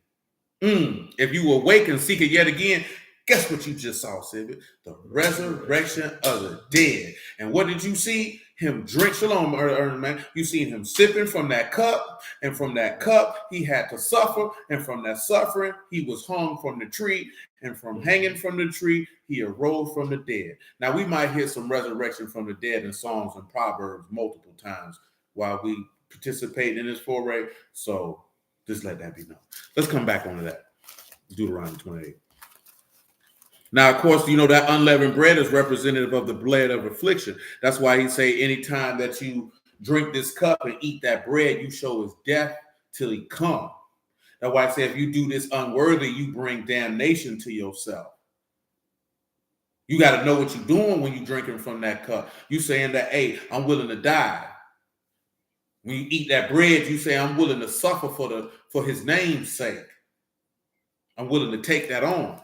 If you awake and seek it yet again, guess what you just saw, Sylvia? The resurrection of the dead. And what did you see? Him drink, shalom, man. You seen him sipping from that cup, and from that cup, he had to suffer. And from that suffering, he was hung from the tree. And from hanging from the tree, he arose from the dead. Now, we might hear some resurrection from the dead in Psalms and Proverbs multiple times while we participate in this foray. So just let that be known. Let's come back onto that. Deuteronomy 28. Now, of course, you know that unleavened bread is representative of the bread of affliction. That's why he say anytime that you drink this cup and eat that bread, you show his death till he come. That's why I say if you do this unworthy, you bring damnation to yourself. You got to know what you're doing when you're drinking from that cup. You saying that, hey, I'm willing to die. When you eat that bread, you say, I'm willing to suffer for his name's sake. I'm willing to take that on.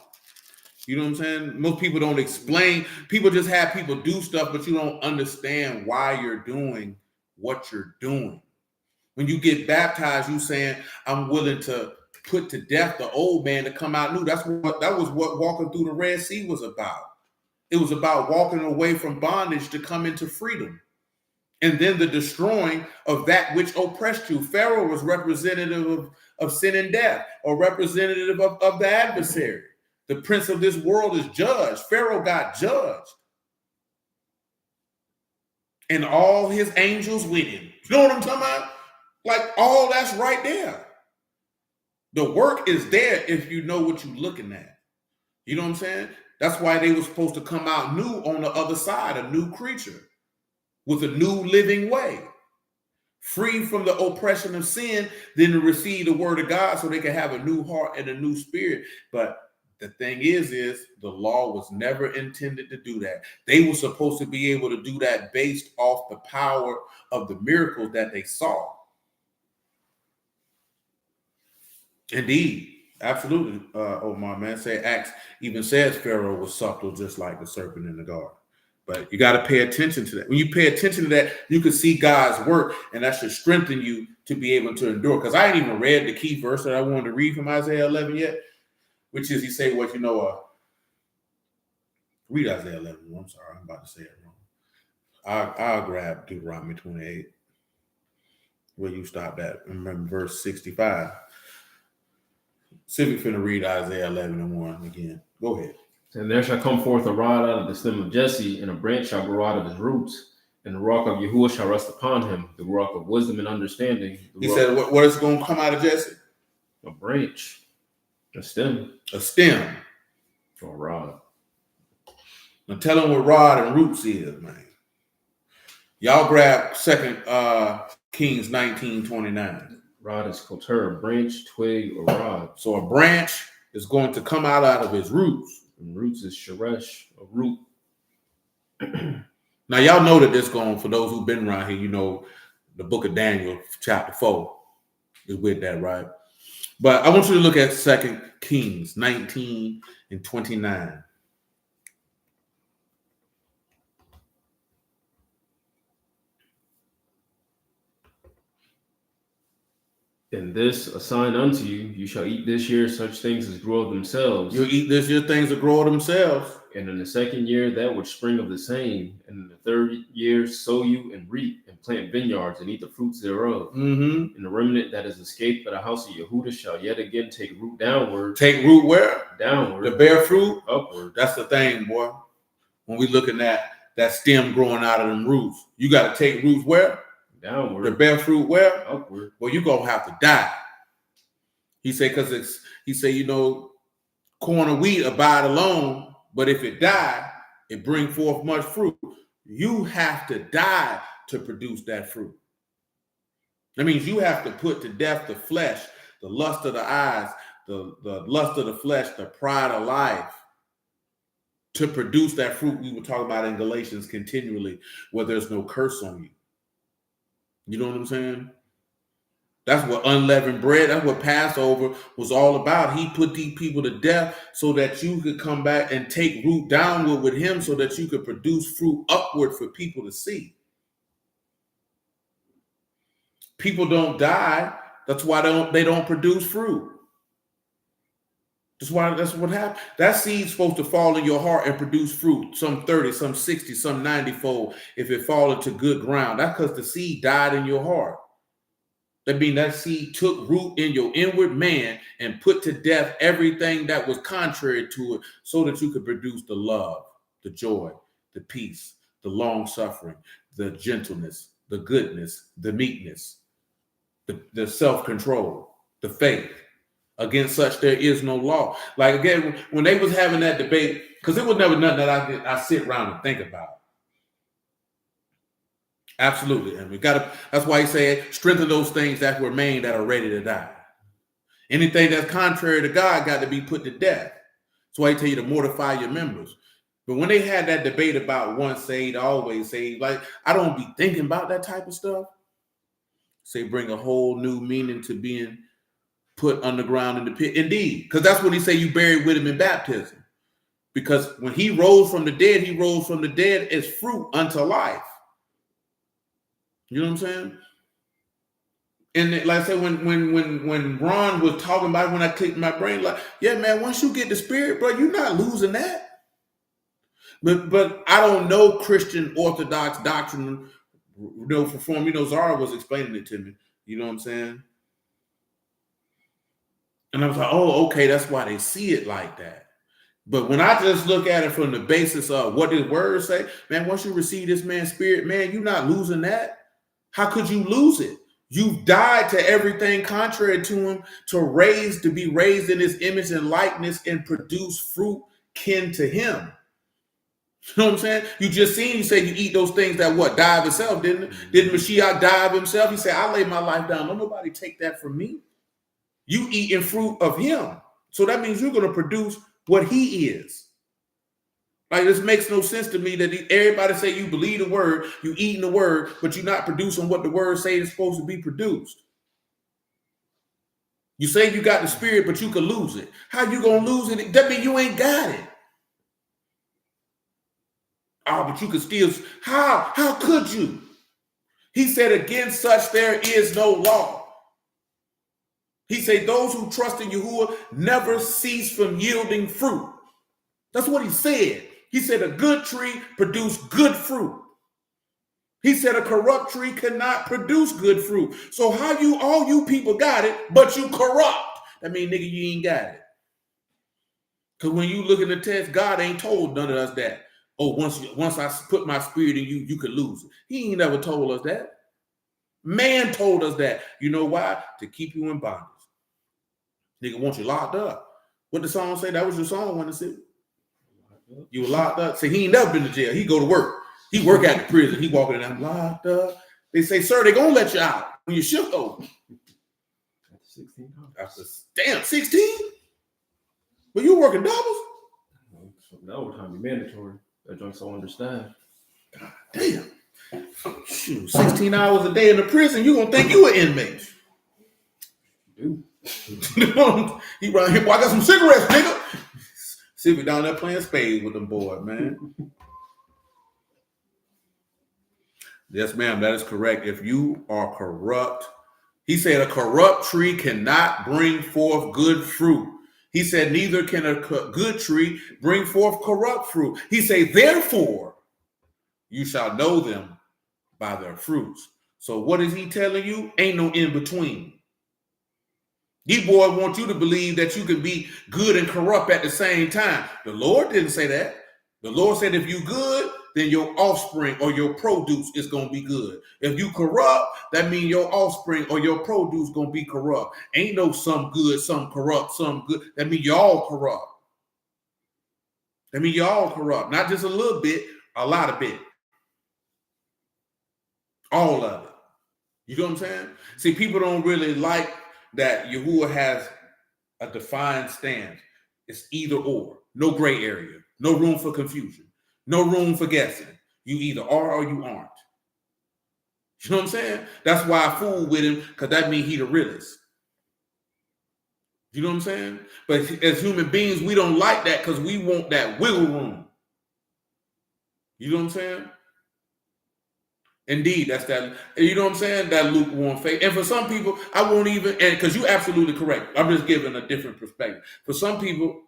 You know what I'm saying? Most people don't explain. People just have people do stuff, but you don't understand why you're doing what you're doing. When you get baptized, you saying, I'm willing to put to death the old man to come out new. That was what walking through the Red Sea was about. It was about walking away from bondage to come into freedom. And then the destroying of that which oppressed you. Pharaoh was representative of sin and death, or representative of the adversary. The prince of this world is judged. Pharaoh got judged. And all his angels with him. You know what I'm talking about? Like, all that's right there. The work is there if you know what you're looking at. You know what I'm saying? That's why they were supposed to come out new on the other side, a new creature with a new living way, free from the oppression of sin, then to receive the word of God so they can have a new heart and a new spirit. But the thing is the law was never intended to do that. They were supposed to be able to do that based off the power of the miracles that they saw. Indeed, absolutely. My man say Acts even says Pharaoh was subtle, just like the serpent in the garden. But you got to pay attention to that. When you pay attention to that, you can see God's work, and that should strengthen you to be able to endure. Because I ain't even read the key verse that I wanted to read from Isaiah 11 yet, which is he say, read Isaiah 11. I'm sorry, I'm about to say it wrong. I'll grab Deuteronomy 28, where you stopped at. Remember verse 65. Civic finna read Isaiah 11 and 1 again. Go ahead. And there shall come forth a rod out of the stem of Jesse, and a branch shall grow out of his roots. And the rock of Yahuwah shall rest upon him, the rock of wisdom and understanding. He said, what is going to come out of Jesse? A branch, a stem. A stem. Or a rod. Now tell him what rod and roots is, man. Y'all grab 2 Kings 19:29. Rod is koter, a branch, twig, or rod. So a branch is going to come out of his roots. And roots is sheresh, a root. Now y'all know that this going, for those who've been around here, you know the book of Daniel, chapter 4 is with that, right? But I want you to look at 2 Kings 19:29. And this a sign unto you, you shall eat this year such things as grow of themselves. You'll eat this year things that grow of themselves. And in the second year, that which spring of the same. And in the third year, sow you and reap and plant vineyards and eat the fruits thereof. Mm-hmm. And the remnant that is escaped by the house of Yehudah shall yet again take root downward. Take root where? Downward. The bear fruit? Upward. That's the thing, boy. When we looking at that stem growing out of them roots, you got to take roots where? Downward. The bear fruit where? Upward. Well, you're going to have to die. He said, because corn and wheat abide alone, but if it die, it bring forth much fruit. You have to die to produce that fruit. That means you have to put to death the flesh, the lust of the eyes, the lust of the flesh, the pride of life, to produce that fruit we were talking about in Galatians continually, where there's no curse on you. You know what I'm saying? That's what unleavened bread, that's what Passover was all about. He put these people to death so that you could come back and take root downward with him so that you could produce fruit upward for people to see. People don't die. That's why they don't produce fruit. That's what happened. That seed's supposed to fall in your heart and produce fruit, some 30, some 60, some 90-fold, if it fall into good ground. That's because the seed died in your heart. That means that seed took root in your inward man and put to death everything that was contrary to it so that you could produce the love, the joy, the peace, the long suffering, the gentleness, the goodness, the meekness, the self-control, the faith. Against such there is no law. Like again, when they was having that debate, because it was never nothing that I sit around and think about. Absolutely. And that's why he said, strengthen those things that remain that are ready to die. Anything that's contrary to God got to be put to death. That's why he tell you to mortify your members. But when they had that debate about once saved, always saved, like I don't be thinking about that type of stuff. Say bring a whole new meaning to being put underground in the pit. Indeed, because that's what he said, you buried with him in baptism. Because when he rose from the dead as fruit unto life. You know what I'm saying? And like I said, when Ron was talking about it, when I clicked my brain, like, yeah, man, once you get the spirit, bro, you're not losing that. But I don't know Christian Orthodox doctrine, for form. Zara was explaining it to me. You know what I'm saying? And I was like, oh, okay, that's why they see it like that. But when I just look at it from the basis of what the word say, man, once you receive this man's spirit, man, you're not losing that. How could you lose it? You've died to everything contrary to him, to be raised in his image and likeness and produce fruit kin to him. You know what I'm saying? You just seen you say you eat those things that die of itself, didn't it? Didn't Mashiach die of himself? He said, I lay my life down. Don't nobody take that from me. You eating fruit of him. So that means you're going to produce what he is. Like, this makes no sense to me that everybody say you believe the word, you eating the word, but you're not producing what the word say is supposed to be produced. You say you got the spirit, but you could lose it. How you going to lose it? That means you ain't got it. Oh, but you could still. How could you? He said, against such there is no law. He said, those who trust in Yahuwah never cease from yielding fruit. That's what he said. He said a good tree produces good fruit. He said a corrupt tree cannot produce good fruit. So how all you people got it, but you corrupt? That means, nigga, you ain't got it. Because when you look in the text, God ain't told none of us that. Oh, once I put my spirit in you, you could lose it. He ain't never told us that. Man told us that. You know why? To keep you in bondage. Nigga want you locked up. What the song say? That was your song when it said you were locked up. Say he ain't never been to jail. He go to work. He work at the prison. He walking in there, I'm locked up. They say, sir, they gonna let you out when you shift over. That's $16. Damn, 16? But you working doubles? So that overtime be mandatory. That joint's so understaffed. God damn. Shoot, 16 hours a day in the prison, you gonna think you an inmate. Dude. He right here, boy, I got some cigarettes, nigga. See me down there playing spades with them boys, man. Yes, ma'am, that is correct. If you are corrupt, he said a corrupt tree cannot bring forth good fruit. He said neither can a good tree bring forth corrupt fruit. He said, therefore, you shall know them by their fruits. So what is he telling you? Ain't no in between. These boys want you to believe that you can be good and corrupt at the same time. The Lord didn't say that. The Lord said if you good, then your offspring or your produce is going to be good. If you corrupt, that means your offspring or your produce going to be corrupt. Ain't no some good, some corrupt, some good. That means you're all corrupt. That means you're all corrupt. Not just a little bit, a lot of bit. All of it. You know what I'm saying? See, people don't really like that Yahuwah has a defined stance. It's either or. No gray area. No room for confusion. No room for guessing. You either are or you aren't. You know what I'm saying? That's why I fool with him, because that means he the realest. You know what I'm saying? But as human beings, we don't like that because we want that wiggle room. You know what I'm saying? Indeed, that's that. You know what I'm saying? That lukewarm faith. And for some people, I won't even, and because you're absolutely correct. I'm just giving a different perspective. For some people,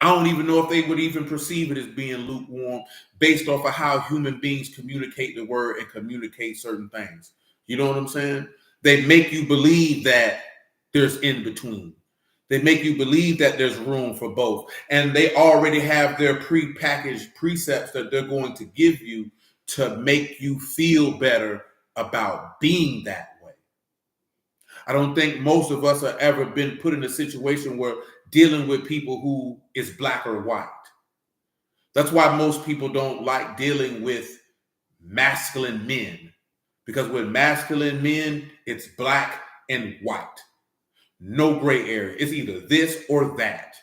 I don't even know if they would even perceive it as being lukewarm based off of how human beings communicate the word and communicate certain things. You know what I'm saying? They make you believe that there's in between. They make you believe that there's room for both. And they already have their pre-packaged precepts that they're going to give you to make you feel better about being that way. I don't think most of us have ever been put in a situation where dealing with people who is black or white. That's why most people don't like dealing with masculine men, because with masculine men, it's black and white. No gray area. It's either this or that.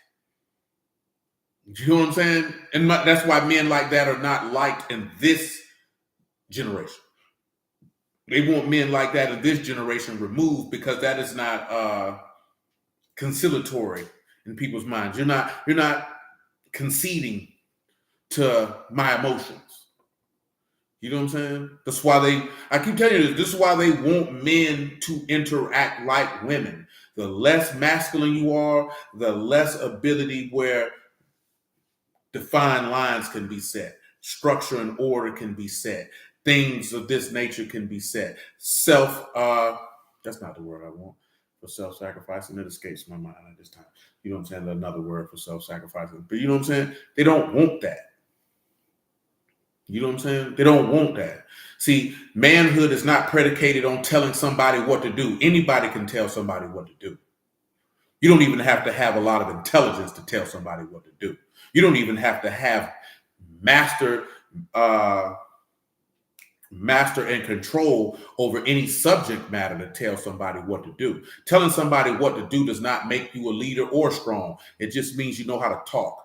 You know what I'm saying? And that's why men like that are not liked in this generation. They want men like that in this generation removed because that is not conciliatory in people's minds. You're not conceding to my emotions. You know what I'm saying? That's why I keep telling you this is why they want men to interact like women. The less masculine you are, the less ability where defined lines can be set, structure and order can be set, things of this nature can be set. That's not the word I want for self-sacrificing. It escapes my mind at this time. You know what I'm saying? Another word for self-sacrificing. But you know what I'm saying? They don't want that. You know what I'm saying? They don't want that. See, manhood is not predicated on telling somebody what to do. Anybody can tell somebody what to do. You don't even have to have a lot of intelligence to tell somebody what to do. You don't even have to have master and control over any subject matter to tell somebody what to do. Telling somebody what to do does not make you a leader or strong. It just means you know how to talk.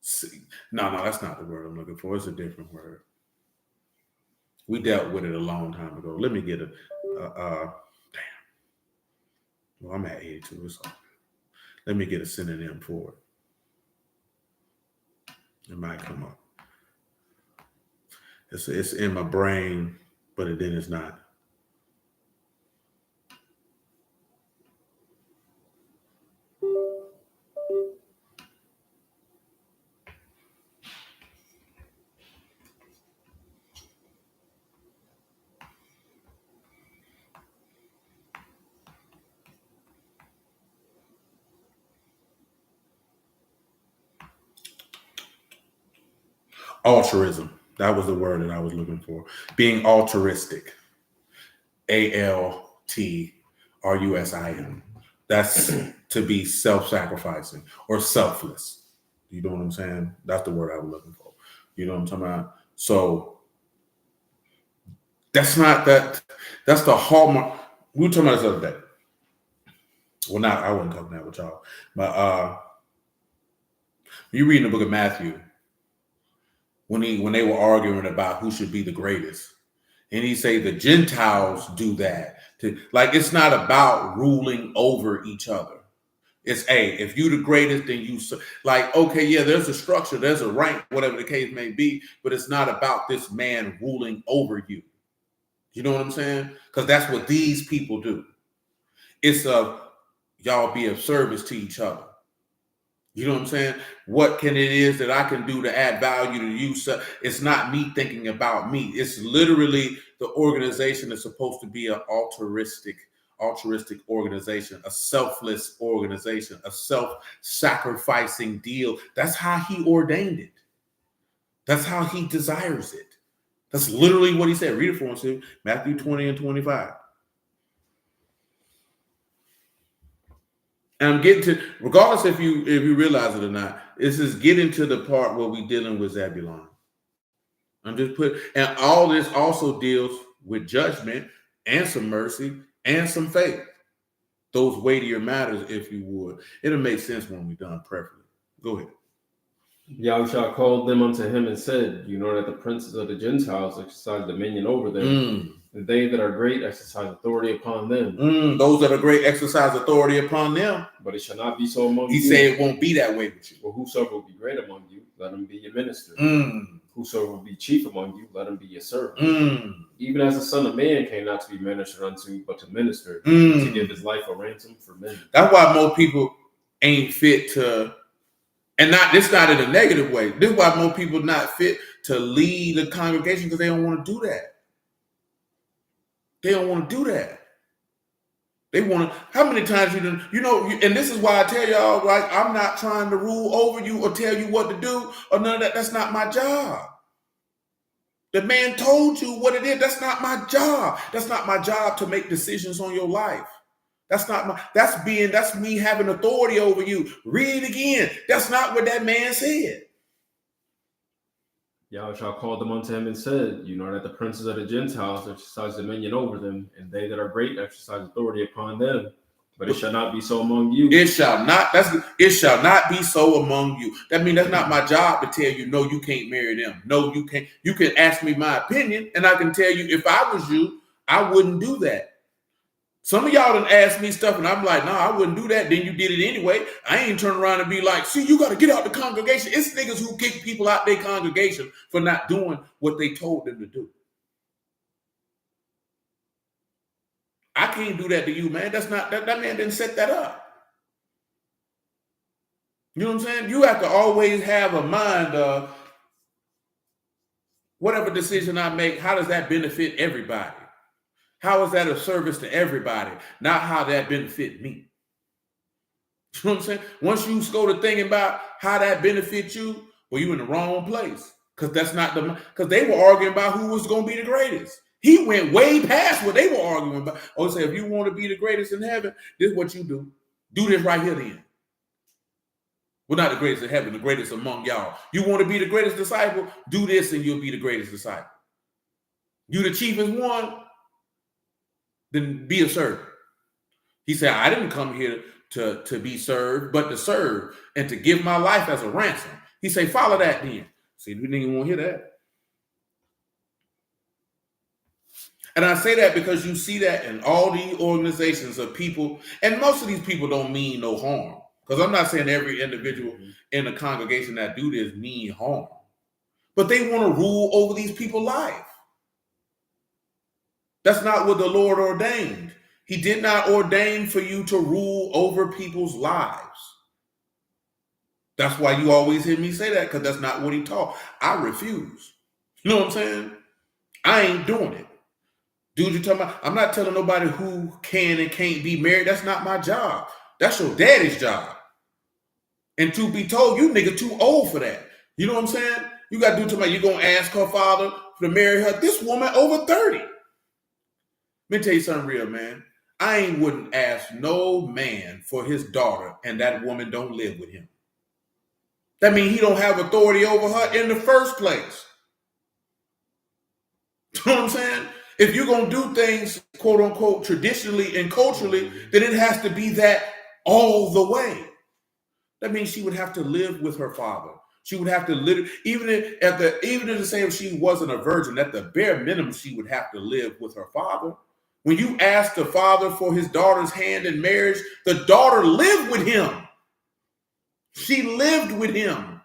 See, no, that's not the word I'm looking for. It's a different word. We dealt with it a long time ago. Let me get a damn. Well, I'm at 82. So let me get a synonym for it. It might come up. It's in my brain, but then it's not. Altruism. That was the word that I was looking for. Being altruistic. ALTRUSIM. That's to be self-sacrificing or selfless. You know what I'm saying? That's the word I was looking for. You know what I'm talking about? So that's the hallmark. We were talking about this the other day. Well, I wasn't talking that with y'all. But you read in the book of Matthew, when they were arguing about who should be the greatest. And he say the Gentiles do that. It's not about ruling over each other. It's if you the greatest, then you okay, yeah, there's a structure, there's a rank, whatever the case may be, but it's not about this man ruling over you. You know what I'm saying? Because that's what these people do. It's y'all be of service to each other. You know what I'm saying? What it is that I can do to add value to you? So it's not me thinking about me. It's literally the organization is supposed to be an altruistic organization, a selfless organization, a self-sacrificing deal. That's how he ordained it. That's how he desires it. That's literally what he said. Read it for us, Matthew 20 and 25. And I'm getting to, regardless if you realize it or not, this is getting to the part where we're dealing with Zebulon. And all this also deals with judgment and some mercy and some faith. Those weightier matters, if you would. It'll make sense when we're done, preferably. Go ahead. Yahushua called them unto him and said, you know that the princes of the Gentiles exercise dominion over them, and they that are great exercise authority upon them. Those that are great exercise authority upon them. But it shall not be so among you. He said it won't be that way with you. Well, whosoever will be great among you, let him be your minister. Whosoever will be chief among you, let him be your servant. Even as the Son of Man came not to be ministered unto, but to minister, to give his life a ransom for men. That's why most people ain't fit to, and this not in a negative way. This is why most people not fit to lead the congregation, because they don't want to do that. They don't want to do that. They want to. How many times and this is why I tell y'all, I'm not trying to rule over you or tell you what to do or none of that. That's not my job. The man told you what it is. That's not my job. That's not my job to make decisions on your life. That's me having authority over you. Read it again. That's not what that man said. Yahushua called them unto him and said, you know that the princes of the Gentiles exercise dominion over them, and they that are great exercise authority upon them. But it shall not be so among you. It shall not be so among you. That means that's not my job to tell you, no, you can't marry them. No, you can't. You can ask me my opinion, and I can tell you if I was you, I wouldn't do that. Some of y'all done asked me stuff, and I'm like, no, I wouldn't do that. Then you did it anyway. I ain't turn around and be like, see, you got to get out the congregation. It's niggas who kick people out their congregation for not doing what they told them to do. I can't do that to you, man. That's not that man didn't set that up. You know what I'm saying? You have to always have a mind of whatever decision I make, how does that benefit everybody? How is that a service to everybody? Not how that benefit me. You know what I'm saying? Once you go to thinking about how that benefits you, well, you in the wrong place. Because that's not because they were arguing about who was going to be the greatest. He went way past what they were arguing about. Oh, say, if you want to be the greatest in heaven, this is what you do. Do this right here then. We're not the greatest in heaven, the greatest among y'all. You want to be the greatest disciple? Do this and you'll be the greatest disciple. You the chiefest one? Then be a servant. He said, I didn't come here to be served, but to serve and to give my life as a ransom. He said, follow that then. See, we didn't even want to hear that. And I say that because you see that in all these organizations of people, and most of these people don't mean no harm. Because I'm not saying every individual in the congregation that do this mean harm. But they want to rule over these people's life. That's not what the Lord ordained. He did not ordain for you to rule over people's lives. That's why you always hear me say that, because that's not what he taught. I refuse. You know what I'm saying? I ain't doing it. Dude, you talking about, I'm not telling nobody who can and can't be married. That's not my job. That's your daddy's job. And to be told, you nigga too old for that. You know what I'm saying? You got to do something. You're going to ask her father to marry her. This woman over 30. Let me tell you something real, man. I wouldn't ask no man for his daughter and that woman don't live with him. That means he don't have authority over her in the first place. You know what I'm saying? If you're going to do things, quote unquote, traditionally and culturally, then it has to be that all the way. That means she would have to live with her father. She would have to live, even if the same if she wasn't a virgin, at the bare minimum, she would have to live with her father. When you ask the father for his daughter's hand in marriage, the daughter lived with him. She lived with him.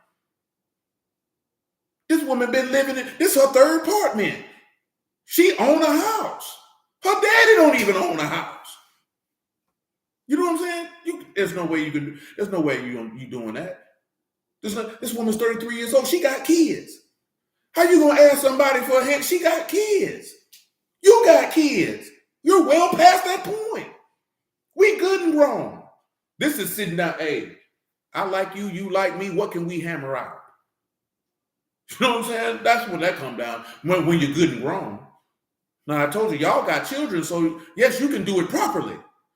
This woman been living in, this is her third apartment. She own a house. Her daddy don't even own a house. You know what I'm saying? There's no way you can. There's no way you doing that. This woman's 33 years old. She got kids. How you gonna ask somebody for a hand? She got kids. You got kids. You're well past that point. We good and grown. This is sitting down. Hey, I like you. You like me. What can we hammer out? You know what I'm saying? That's when that come down. When you're good and grown. Now I told you, y'all got children, so yes, you can do it properly.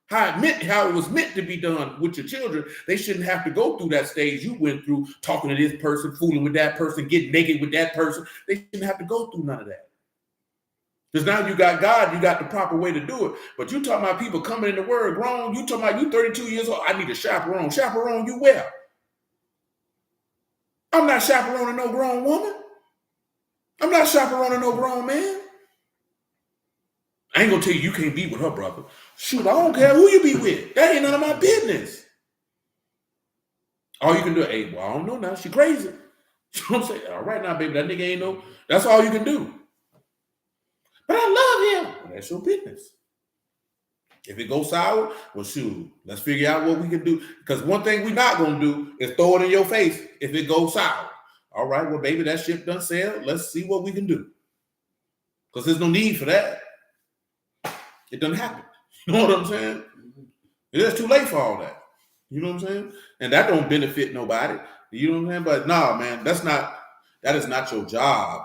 How it was meant to be done with your children. They shouldn't have to go through that stage you went through, talking to this person, fooling with that person, getting naked with that person. They shouldn't have to go through none of that. Because now you got God, you got the proper way to do it. But you talking about people coming in the word grown, you talking about you 32 years old, I need a chaperone. Chaperone you well. I'm not chaperoning no grown woman. I'm not chaperoning no grown man. I ain't gonna tell you can't be with her brother. Shoot, I don't care who you be with. That ain't none of my business. All you can do, hey, well, I don't know now. She crazy. You know what I'm saying? All right now, baby, that nigga ain't no. That's all you can do. But I love him. Well, that's your business. If it goes sour, well, shoot, let's figure out what we can do. Because one thing we're not gonna do is throw it in your face if it goes sour. All right, well, baby, that ship done sailed. Let's see what we can do. Because there's no need for that. It doesn't happen. You know what I'm saying? It's too late for all that. You know what I'm saying? And that don't benefit nobody. You know what I'm saying? But no, man, that is not your job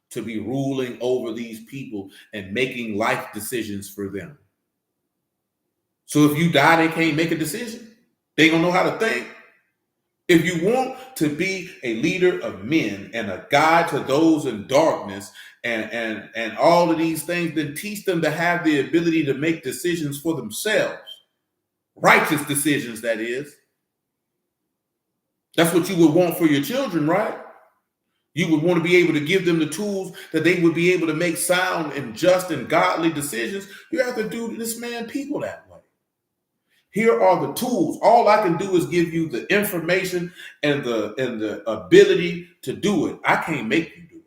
to be ruling over these people and making life decisions for them. So if you die, they can't make a decision. They don't know how to think. If you want to be a leader of men and a guide to those in darkness and all of these things, then teach them to have the ability to make decisions for themselves. Righteous decisions, that is. That's what you would want for your children, right? You would want to be able to give them the tools that they would be able to make sound and just and godly decisions. You have to do this man people that way. Here are the tools. All I can do is give you the information and the ability to do it. I can't make you do it.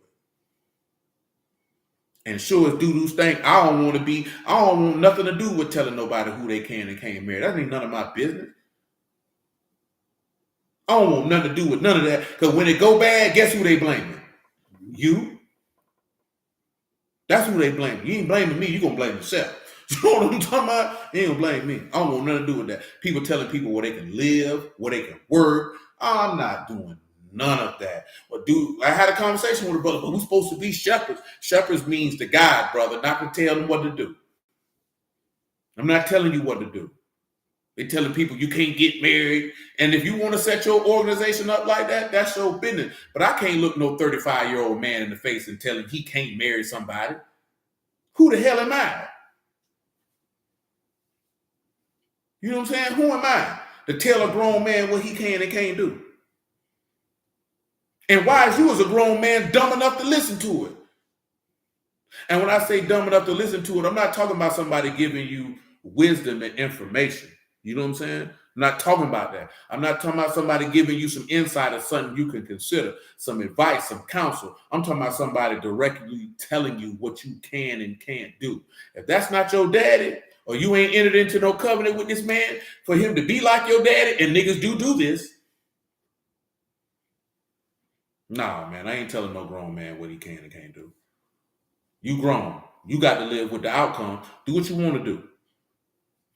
And sure as Dudu's thing, I don't want nothing to do with telling nobody who they can and can't marry. That ain't none of my business. I don't want nothing to do with none of that. Because when it go bad, guess who they blaming? You. That's who they blame. You ain't blaming me, you gonna blame yourself. You know what I'm talking about? You ain't gonna blame me. I don't want nothing to do with that. People telling people where they can live, where they can work. I'm not doing none of that. But dude, I had a conversation with a brother, but we're supposed to be shepherds. Shepherds means to guide, brother, not to tell them what to do. I'm not telling you what to do. They're telling people you can't get married. And if you want to set your organization up like that, that's your business. But I can't look no 35-year-old man in the face and tell him he can't marry somebody. Who the hell am I? You know what I'm saying? Who am I to tell a grown man what he can and can't do? And why is you as a grown man dumb enough to listen to it? And when I say dumb enough to listen to it, I'm not talking about somebody giving you wisdom and information. You know what I'm saying? I'm not talking about that. I'm not talking about somebody giving you some insight or something you can consider, some advice, some counsel. I'm talking about somebody directly telling you what you can and can't do. If that's not your daddy, or you ain't entered into no covenant with this man for him to be like your daddy, and niggas do this. Nah, man, I ain't telling no grown man what he can and can't do. You grown. You got to live with the outcome. Do what you want to do.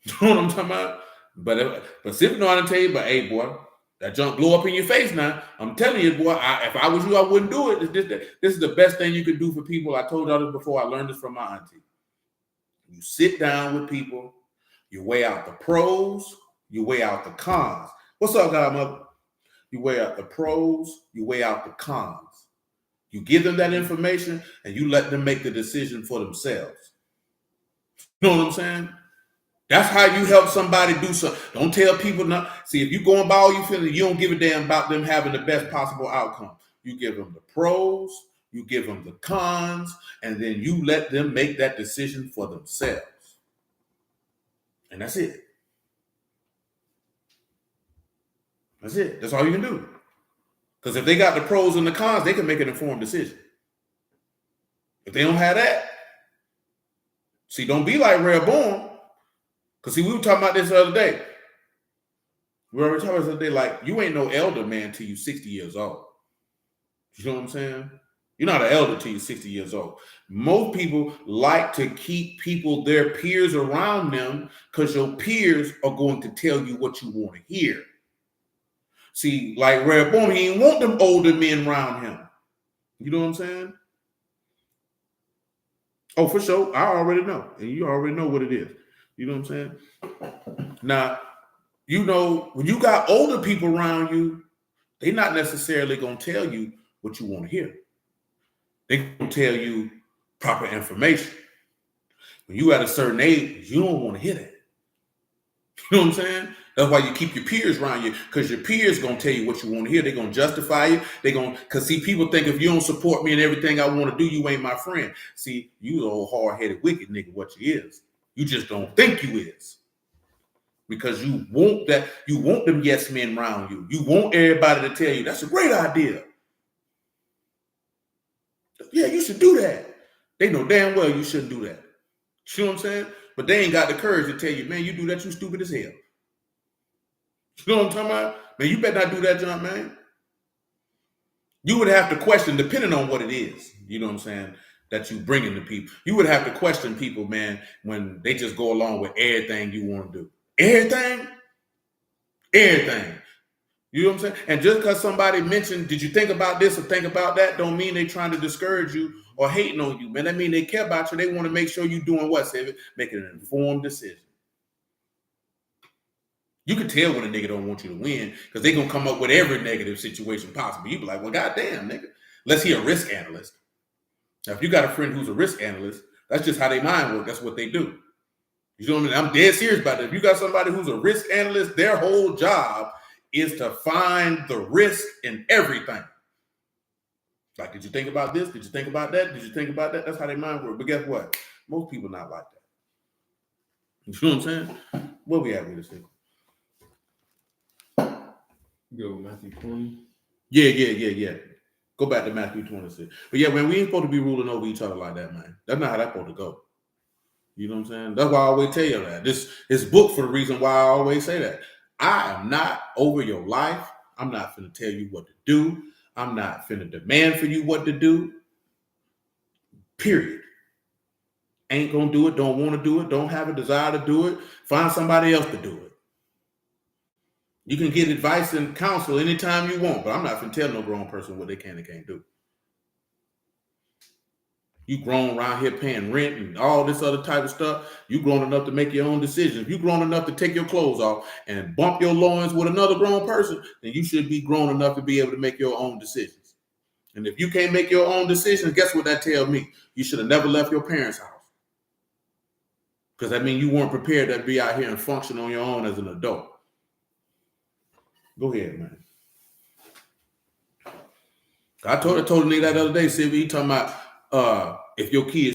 You know what I'm talking about? But Sip know how to tell you, but hey, boy, that junk blow up in your face now. I'm telling you, boy, if I was you, I wouldn't do it. This is the best thing you could do for people. I told y'all this before. I learned this from my auntie. You sit down with people. You weigh out the pros. You weigh out the cons. What's up, godmother? You weigh out the pros. You weigh out the cons. You give them that information, and you let them make the decision for themselves. You know what I'm saying? That's how you help somebody do something. Don't tell people not. See, if you're going by all you feeling, you don't give a damn about them having the best possible outcome. You give them the pros, you give them the cons, and then you let them make that decision for themselves. And that's it. That's it. That's all you can do. Because if they got the pros and the cons, they can make an informed decision. If they don't have that, see, don't be like Rehoboam. Because see, we were talking about this the other day. We were talking about this the other day, like, you ain't no elder man till you 60 years old. You know what I'm saying? You're not an elder till you're 60 years old. Most people like to keep people, their peers around them, because your peers are going to tell you what you want to hear. See, like Rehoboam, he ain't want them older men around him. You know what I'm saying? Oh, for sure. I already know. And you already know what it is. You know what I'm saying? Now, you know, when you got older people around you, they're not necessarily going to tell you what you want to hear. They're going to tell you proper information. When you at a certain age, you don't want to hear that. You know what I'm saying? That's why you keep your peers around you, because your peers going to tell you what you want to hear. They're going to justify you. They're going to, because see, people think if you don't support me in everything I want to do, you ain't my friend. See, you the old hard-headed, wicked nigga, what you is. You just don't think you is. Because you want that, you want them yes men around you. You want everybody to tell you, that's a great idea. Yeah, you should do that. They know damn well you shouldn't do that. You know what I'm saying? But they ain't got the courage to tell you, man, you do that, you stupid as hell. You know what I'm talking about? Man, you better not do that, John, man. You would have to question, depending on what it is, you know what I'm saying, that you bringing to people. You would have to question people, man, when they just go along with everything you want to do. Everything? Everything. You know what I'm saying? And just because somebody mentioned, did you think about this or think about that, don't mean they're trying to discourage you or hating on you, man. That mean they care about you. They want to make sure you're doing what, Savvy? Making an informed decision. You can tell when a nigga don't want you to win because they're going to come up with every negative situation possible. You be like, well, goddamn, nigga. Unless he a risk analyst. Now, if you got a friend who's a risk analyst, that's just how they mind work. That's what they do. You know what I mean? I'm dead serious about that. If you got somebody who's a risk analyst, their whole job is to find the risk in everything. Like, did you think about this? Did you think about that? Did you think about that? That's how their mind works. But guess what? Most people not like that. You know what I'm saying? Where we at with this thing? Go Matthew 20. Yeah. Go back to Matthew 26. But yeah, man, we ain't supposed to be ruling over each other like that, man. That's not how that's supposed to go. You know what I'm saying? That's why I always tell you that. This is booked for the reason why I always say that. I am not over your life. I'm not finna tell you what to do. I'm not finna demand for you what to do. Period. Ain't gonna do it, don't want to do it, don't have a desire to do it. Find somebody else to do it. You can get advice and counsel anytime you want, but I'm not finna tell no grown person what they can and can't do. You grown around here paying rent and all this other type of stuff. You grown enough to make your own decisions. You grown enough to take your clothes off and bump your loins with another grown person, then you should be grown enough to be able to make your own decisions. And if you can't make your own decisions, guess what that tells me? You should have never left your parents' house. Because that means you weren't prepared to be out here and function on your own as an adult. Go ahead, man. I told a nigga that other day, see, he talking about if your kids